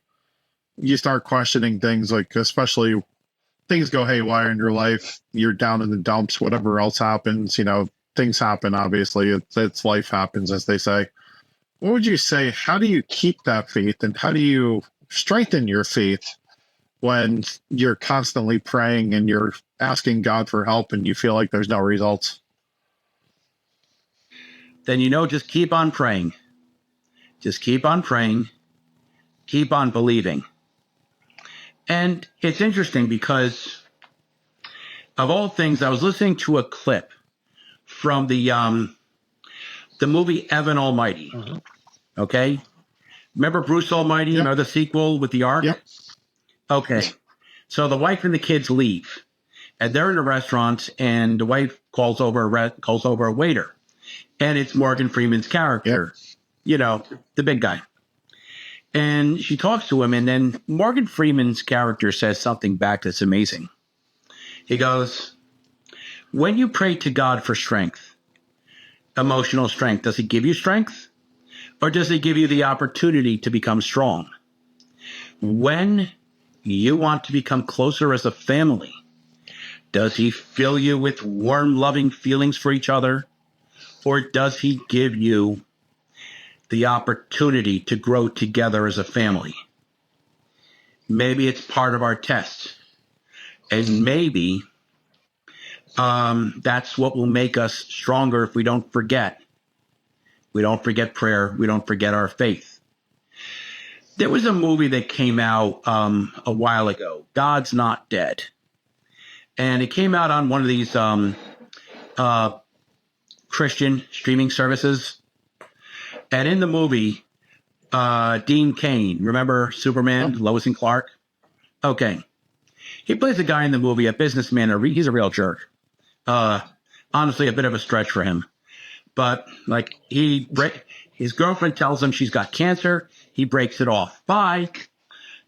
you start questioning things, like especially things go haywire in your life. You're down in the dumps. Whatever else happens, things happen. Obviously, it's life happens, as they say. What would you say? How do you keep that faith, and how do you strengthen your faith when you're constantly praying and you're asking God for help and you feel like there's no results? Then, just keep on praying. Just keep on praying. Keep on believing. And it's interesting because, of all things, I was listening to a clip from the movie Evan Almighty. Okay? Remember Bruce Almighty? Yep. Remember the sequel with the Ark? Yep. Okay. So the wife and the kids leave. And they're in a restaurant, and the wife calls over a waiter. And it's Morgan Freeman's character. Yep. The big guy. And she talks to him, and then Morgan Freeman's character says something back that's amazing. He goes, when you pray to God for strength, emotional strength, does he give you strength? Or does he give you the opportunity to become strong? When you want to become closer as a family, does he fill you with warm, loving feelings for each other? Or does he give you the opportunity to grow together as a family? Maybe it's part of our test. And maybe that's what will make us stronger if we don't forget. We don't forget prayer. We don't forget our faith. There was a movie that came out a while ago, God's Not Dead. And it came out on one of these Christian streaming services. And in the movie, Dean Cain, remember Superman, Lois and Clark? Okay. He plays a guy in the movie, a businessman. He's a real jerk. Honestly, a bit of a stretch for him. But his girlfriend tells him she's got cancer. He breaks it off. Bye.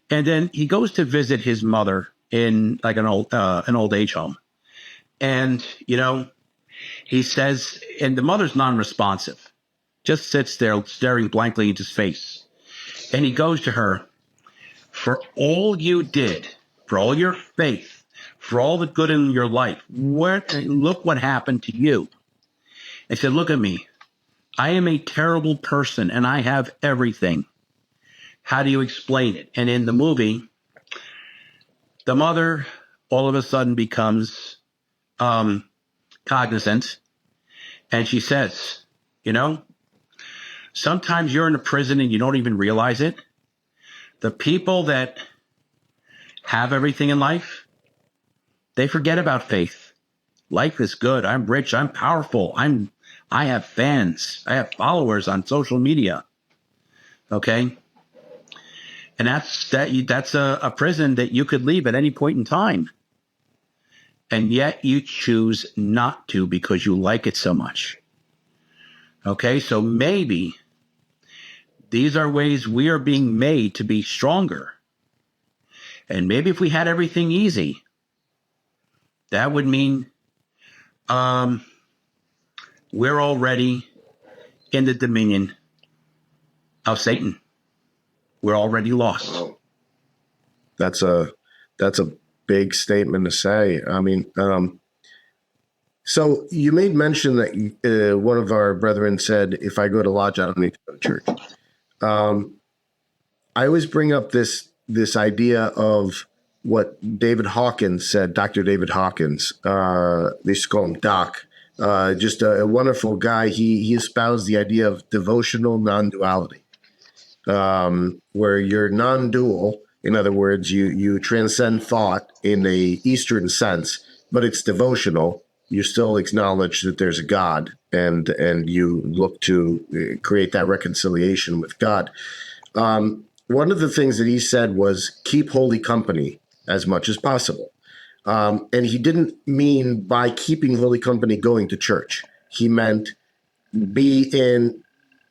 And then he goes to visit his mother in like an old age home. And, he says, and the mother's non-responsive, just sits there staring blankly into his face. And he goes to her, for all you did, for all your faith, for all the good in your life, look what happened to you. I said, look at me. I am a terrible person and I have everything. How do you explain it? And in the movie, the mother all of a sudden becomes cognizant. And she says, sometimes you're in a prison and you don't even realize it. The people that have everything in life, they forget about faith. life is good. I'm rich. I'm powerful. I have fans. I have followers on social media. Okay. And that's a prison that you could leave at any point in time. And yet you choose not to because you like it so much. Okay. So maybe these are ways we are being made to be stronger. And maybe if we had everything easy, that would mean we're already in the dominion of Satan. We're already lost. Wow. That's a big statement to say. I mean, so you made mention that one of our brethren said, if I go to lodge, I don't need to go to church. I always bring up this idea of what David Hawkins said, Dr. David Hawkins. They used to call him Doc. Just a wonderful guy. He espoused the idea of devotional non-duality, where you're non-dual. In other words, you transcend thought in a Eastern sense, but it's devotional. You still acknowledge that there's a God, and you look to create that reconciliation with God. One of the things that he said was keep holy company as much as possible. And he didn't mean by keeping holy company going to church. He meant be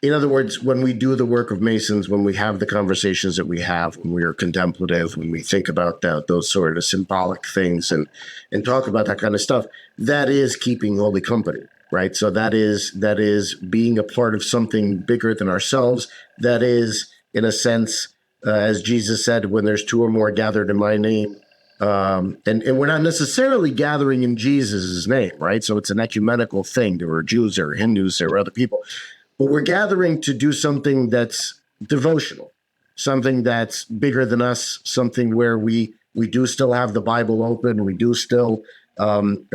in other words, when we do the work of Masons, when we have the conversations that we have, when we are contemplative, when we think about those sort of symbolic things and talk about that kind of stuff, that is keeping holy company, right? So that is being a part of something bigger than ourselves. That is, in a sense, as Jesus said, when there's two or more gathered in my name, and we're not necessarily gathering in Jesus' name, right? So it's an ecumenical thing. There are Jews, there are Hindus, there are other people. But we're gathering to do something that's devotional, something that's bigger than us, something where we do still have the Bible open. We do still think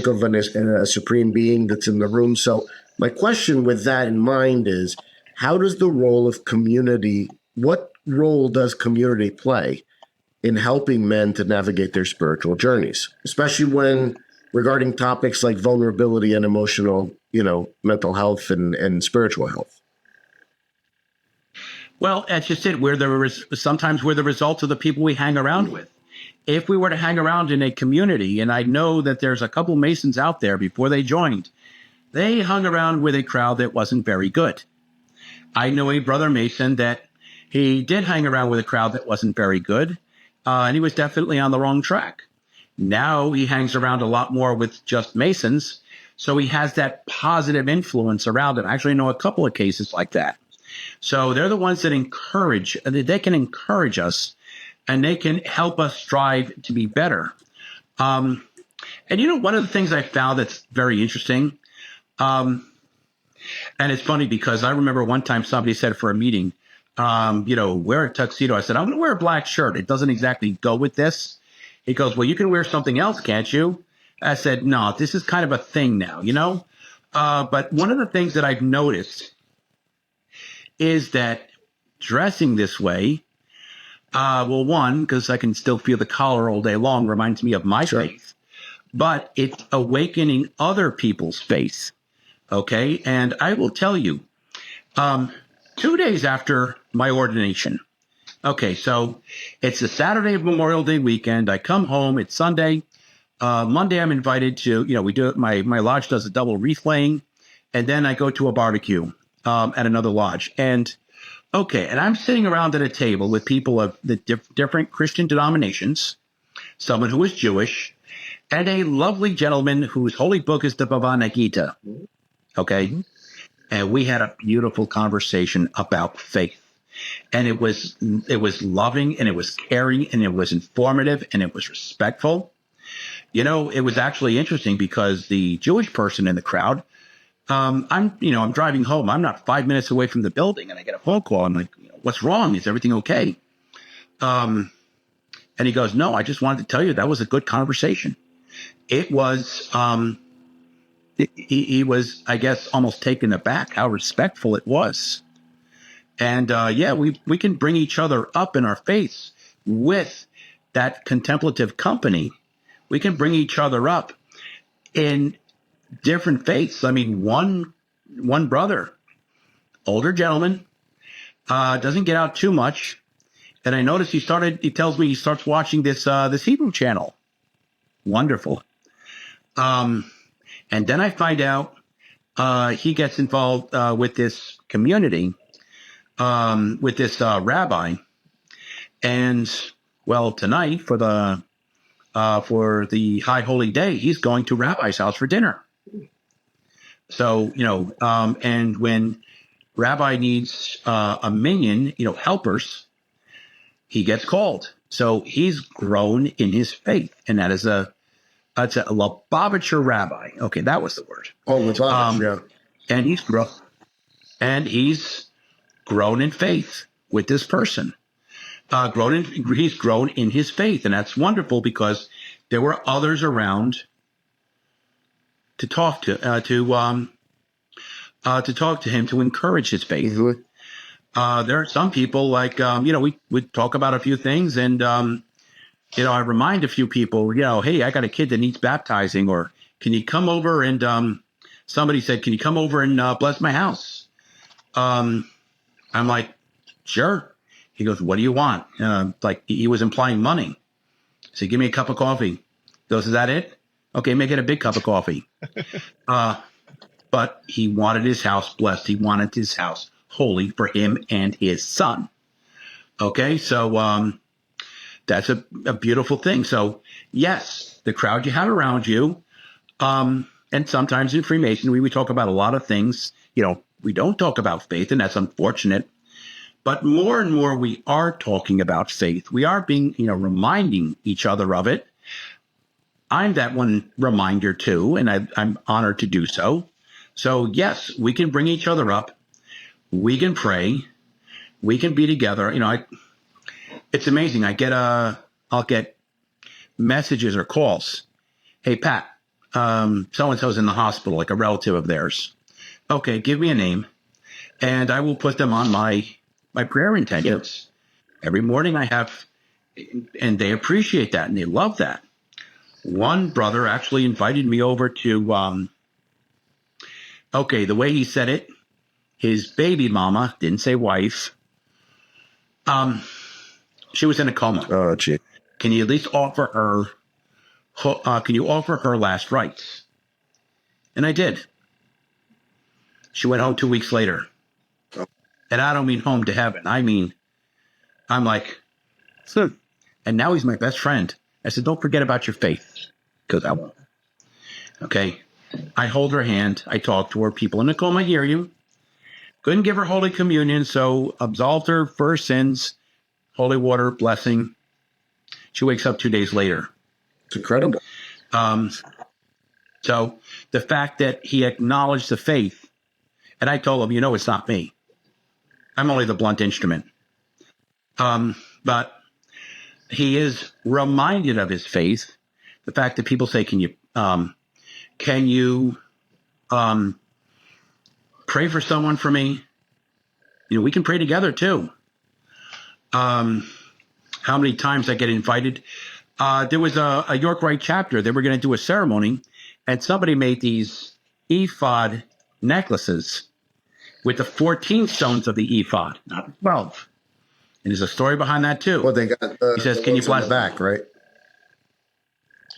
of a supreme being that's in the room. So my question with that in mind is, how does the role of community, what role does community play in helping men to navigate their spiritual journeys, especially when regarding topics like vulnerability and emotional, mental health and spiritual health? Well, that's just it. Sometimes we're the result of the people we hang around with. If we were to hang around in a community, and I know that there's a couple Masons out there before they joined, they hung around with a crowd that wasn't very good. I know a brother Mason that he did hang around with a crowd that wasn't very good, and he was definitely on the wrong track. Now he hangs around a lot more with just Masons, so he has that positive influence around him. I actually know a couple of cases like that. So they're the ones that they can encourage us, and they can help us strive to be better. And one of the things I found that's very interesting, and it's funny because I remember one time somebody said for a meeting, wear a tuxedo. I said, I'm going to wear a black shirt. It doesn't exactly go with this. He goes, well, you can wear something else, can't you? I said, no, this is kind of a thing now, But one of the things that I've noticed is that dressing this way, one, because I can still feel the collar all day long, reminds me of my faith. But it's awakening other people's faith, okay? And I will tell you, 2 days after my ordination, okay, so it's the Saturday of Memorial Day weekend. I come home. It's Sunday. Monday, I'm invited to, we do my lodge does a double wreath laying, and then I go to a barbecue at another lodge. And I'm sitting around at a table with people of the different Christian denominations, someone who is Jewish, and a lovely gentleman whose holy book is the Bhagavad Gita. Okay, mm-hmm. And we had a beautiful conversation about faith. And it was loving, and it was caring, and it was informative, and it was respectful. It was actually interesting because the Jewish person in the crowd, I'm driving home. I'm not 5 minutes away from the building, and I get a phone call. I'm like, what's wrong? Is everything okay? And he goes, no, I just wanted to tell you that was a good conversation. It was, he was, I guess, almost taken aback how respectful it was. And we can bring each other up in our faith with that contemplative company we can bring each other up in different faiths. I mean, one brother, older gentleman, doesn't get out too much. And I noticed he tells me he starts watching this Hebrew channel. Wonderful. And then I find out he gets involved with this community, with this rabbi. And, well, tonight for the High Holy Day, he's going to Rabbi's house for dinner. So, and when Rabbi needs a minion, helpers, he gets called. So he's grown in his faith, and that is a Lubavitcher rabbi. Okay, that was the word. Oh, Lubavitcher, yeah. And he's grown in faith with this person. He's grown in his faith, and that's wonderful because there were others around to talk to him, to encourage his faith. Mm-hmm. There are some people like, we talk about a few things, and, I remind a few people, hey, I got a kid that needs baptizing, or can you come over and, somebody said, can you come over and bless my house? I'm like, sure. He goes, what do you want? Like he was implying money. So give me a cup of coffee. He goes, is that it? Okay, make it a big cup of coffee. But he wanted his house blessed. He wanted his house holy for him and his son. Okay, so that's a beautiful thing. So yes, the crowd you have around you, and sometimes in Freemasonry, we talk about a lot of things. We don't talk about faith, and that's unfortunate. But more and more, we are talking about faith. We are being, reminding each other of it. I'm that one reminder too, and I'm honored to do so. So yes, we can bring each other up. We can pray. We can be together. It's amazing. I'll get messages or calls. Hey, Pat, so-and-so's in the hospital, like a relative of theirs. Okay, give me a name, and I will put them on my prayer intentions. Every morning I have, and they appreciate that and they love that. One brother actually invited me over to, the way he said it, his baby mama, didn't say wife, she was in a coma. Oh, gee. Can you at least offer her last rites? And I did. She went home 2 weeks later. And I don't mean home to heaven. I mean, I'm like, and now he's my best friend. I said, don't forget about your faith. Because I won't. Okay. I hold her hand. I talk to her. People in the coma hear you. Couldn't give her Holy Communion, so absolved her for her sins. Holy water, blessing. She wakes up 2 days later. It's incredible. So the fact that he acknowledged the faith, and I told him, it's not me. I'm only the blunt instrument. But he is reminded of his faith. The fact that people say, can you pray for someone for me? We can pray together too. How many times I get invited? There was a York Rite chapter. They were going to do a ceremony, and somebody made these ephod necklaces with the 14 stones of the ephod, not the 12. And there's a story behind that too. Well, they got he says, "Can you bless back?" Right.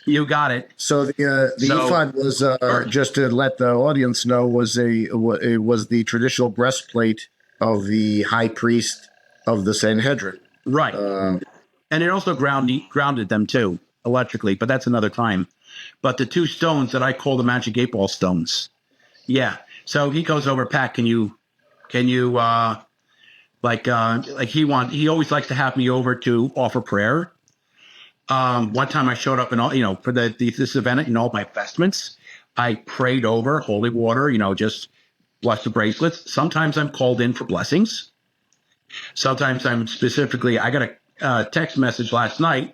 You got it. So the ephod was just to let the audience know was the traditional breastplate of the high priest of the Sanhedrin. Right. And it also grounded them too electrically, but that's another time. But the two stones that I call the magic 8-ball stones. Yeah. So he goes over, Pat, can you he always likes to have me over to offer prayer. One time I showed up in all, for this event in all my vestments. I prayed over holy water, just bless the bracelets. Sometimes I'm called in for blessings. Sometimes I got a text message last night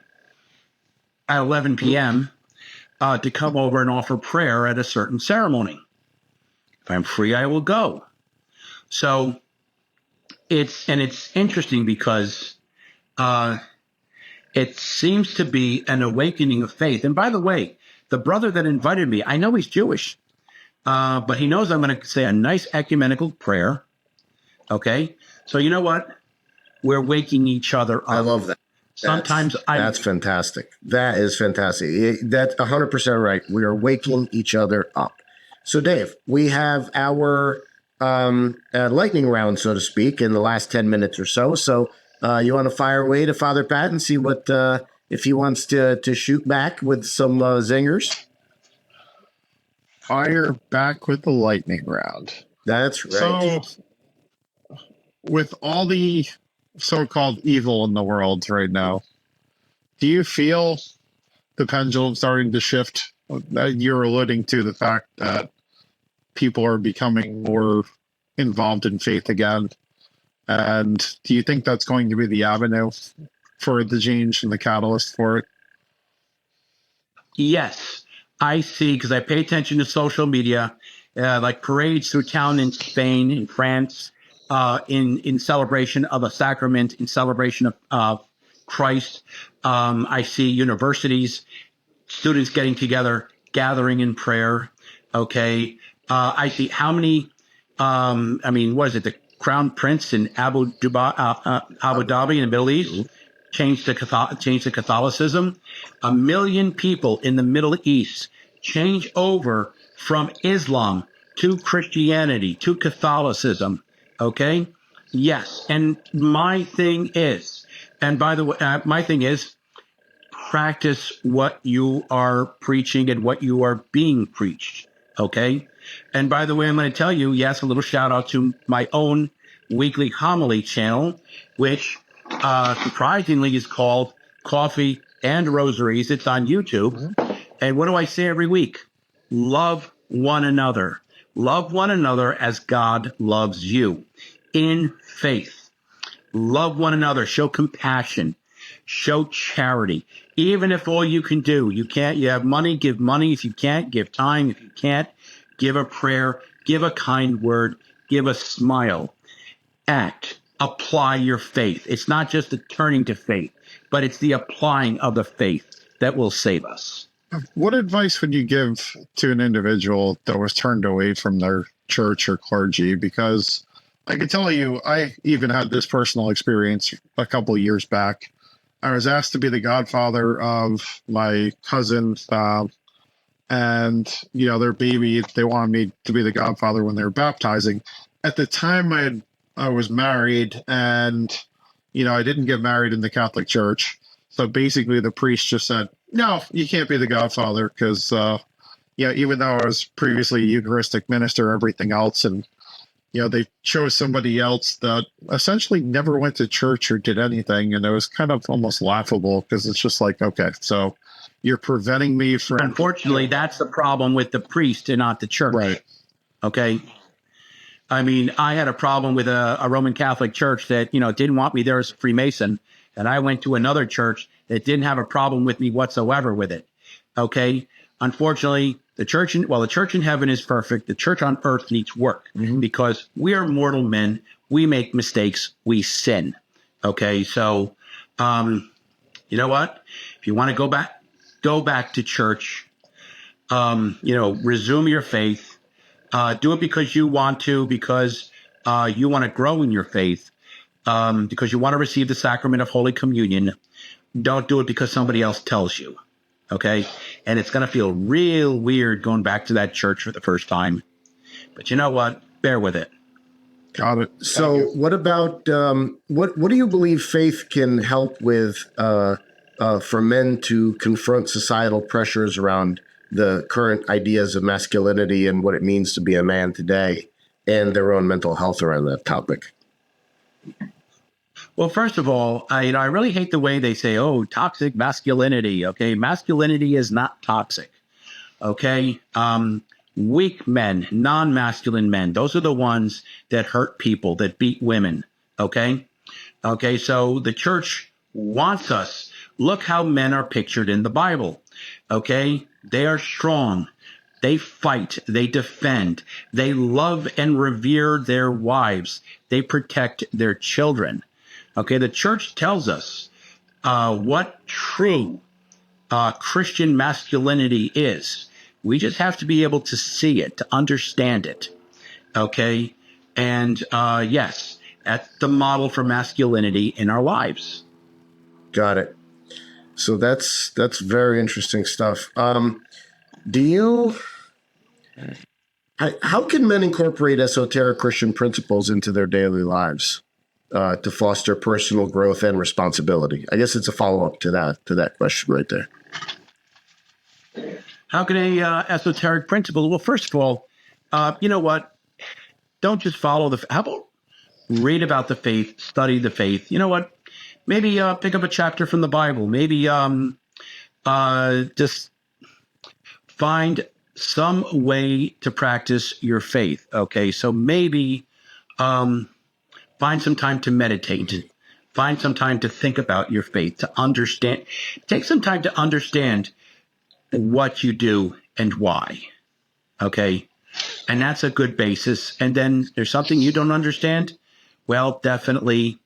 at 11 p.m. To come over and offer prayer at a certain ceremony. If I'm free, I will go. So it's interesting because it seems to be an awakening of faith. And by the way, the brother that invited me, I know he's Jewish, but he knows I'm going to say a nice ecumenical prayer. Okay. So you know what? We're waking each other up. I love that. Sometimes that's fantastic. That is fantastic. That's 100% right. We are waking each other up. So Dave, we have our lightning round, so to speak, in the last 10 minutes or so. So you want to fire away to Father Pat and see what if he wants to shoot back with some zingers. Fire back with the lightning round. That's right. So, with all the so-called evil in the world right now, do you feel the pendulum starting to shift? You're alluding to the fact that people are becoming more involved in faith again. And do you think that's going to be the avenue for the change and the catalyst for it? Yes, I see, because I pay attention to social media, like parades through town in Spain, in France, in celebration of a sacrament, in celebration of Christ. I see universities, students getting together, gathering in prayer. Okay. I see how many, what is it? The Crown Prince in Abu Dhabi in the Middle East changed to Catholicism. 1 million people in the Middle East change over from Islam to Christianity to Catholicism. Okay. Yes. And my thing is, practice what you are preaching and what you are being preached. Okay. And by the way, I'm going to tell you, yes, a little shout out to my own weekly homily channel, which surprisingly is called Coffee and Rosaries. It's on YouTube. And what do I say every week? Love one another. Love one another as God loves you in faith. Love one another. Show compassion. Show charity. Even if all you can do, you have money, give money. If you can't, give time. If you can't, give a prayer, give a kind word, give a smile. Act. Apply your faith. It's not just the turning to faith, but it's the applying of the faith that will save us. What advice would you give to an individual that was turned away from their church or clergy? Because I can tell you, I even had this personal experience a couple of years back. I was asked to be the godfather of my cousin, and their baby. They wanted me to be the godfather when they were baptizing. At the time, I was married, and I didn't get married in the Catholic Church. So basically, the priest just said, "No, you can't be the godfather," because even though I was previously a Eucharistic minister, everything else, and they chose somebody else that essentially never went to church or did anything. And it was kind of almost laughable because it's just like, okay, so you're preventing me from... Unfortunately, that's the problem with the priest and not the church. Right. Okay. I mean, I had a problem with a Roman Catholic church that, didn't want me there as a Freemason. And I went to another church that didn't have a problem with me whatsoever with it. Okay. Unfortunately, the church in heaven is perfect. The church on earth needs work because we are mortal men. We make mistakes. We sin. Okay. So, you know what? If you want to go back to church, resume your faith. Do it because you want to, because you want to grow in your faith, because you want to receive the sacrament of Holy Communion. Don't do it because somebody else tells you. Okay. And it's going to feel real weird going back to that church for the first time. But you know what? Bear with it. Got it. So what about, what do you believe faith can help with for men to confront societal pressures around the current ideas of masculinity and what it means to be a man today and their own mental health around that topic? Well, first of all, I really hate the way they say, oh, toxic masculinity. Okay. Masculinity is not toxic. Okay. Weak men, non-masculine men, those are the ones that hurt people, that beat women. Okay. Okay. So the church wants us. Look how men are pictured in the Bible. Okay. They are strong. They fight. They defend. They love and revere their wives. They protect their children. Okay, the church tells us what true Christian masculinity is. We just have to be able to see it, to understand it. Okay? And yes, that's the model for masculinity in our lives. Got it. So that's very interesting stuff. How can men incorporate esoteric Christian principles into their daily lives to foster personal growth and responsibility? I guess it's a follow-up to that question right there. How can a esoteric principle? Well, first of all, you know what? Don't just follow how about read about the faith, study the faith. You know what? Maybe pick up a chapter from the Bible. Maybe just find some way to practice your faith. Okay, so maybe find some time to meditate. Find some time to think about your faith, to understand. Take some time to understand what you do and why. Okay, and that's a good basis. And then there's something you don't understand. Well, definitely,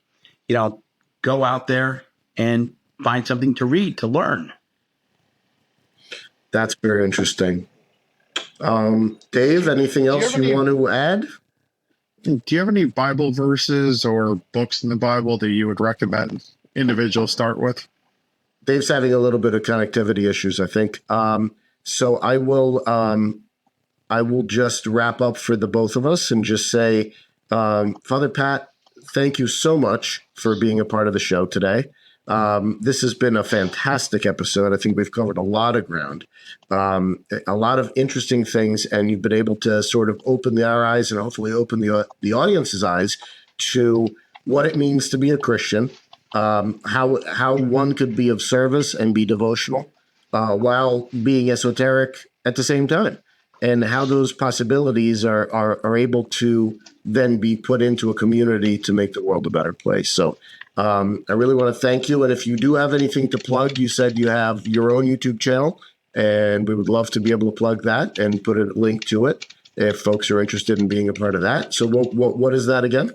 go out there and find something to read, to learn. That's very interesting. Dave, anything else you want to add? Do you have any Bible verses or books in the Bible that you would recommend individuals start with? Dave's having a little bit of connectivity issues, I think. So I will just wrap up for the both of us and just say, Father Pat, thank you so much for being a part of the show today. This has been a fantastic episode. I think we've covered a lot of ground, a lot of interesting things, and you've been able to sort of open our eyes and hopefully open the audience's eyes to what it means to be a Christian, how one could be of service and be devotional while being esoteric at the same time, and how those possibilities are able to then be put into a community to make the world a better place. So I really want to thank you. And if you do have anything to plug, you said you have your own YouTube channel, and we would love to be able to plug that and put a link to it if folks are interested in being a part of that. So what is that again?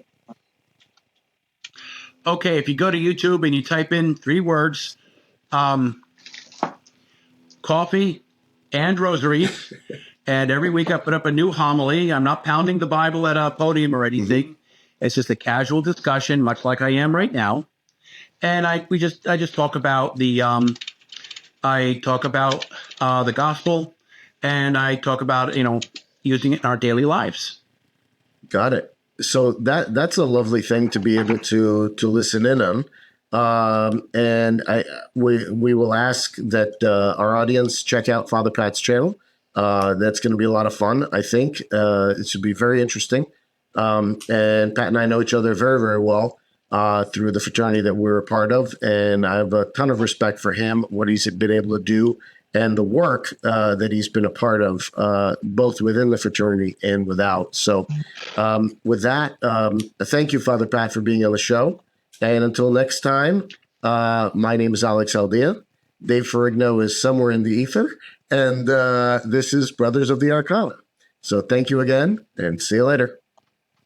Okay, if you go to YouTube and you type in 3 words, coffee and rosary, and every week I put up a new homily. I'm not pounding the Bible at a podium or anything. Mm-hmm. It's just a casual discussion, much like I am right now. And I just talk about the gospel, and I talk about using it in our daily lives. Got it. So that's a lovely thing to be able to listen in on. And we will ask that our audience check out Father Pat's channel. That's going to be a lot of fun, I think. It should be very interesting. And Pat and I know each other very, very well through the fraternity that we're a part of. And I have a ton of respect for him, what he's been able to do, and the work that he's been a part of, both within the fraternity and without. So with that, thank you, Father Pat, for being on the show. And until next time, my name is Alex Aldea. Dave Ferrigno is somewhere in the ether. And this is Brothers of the Arcana. So thank you again, and see you later.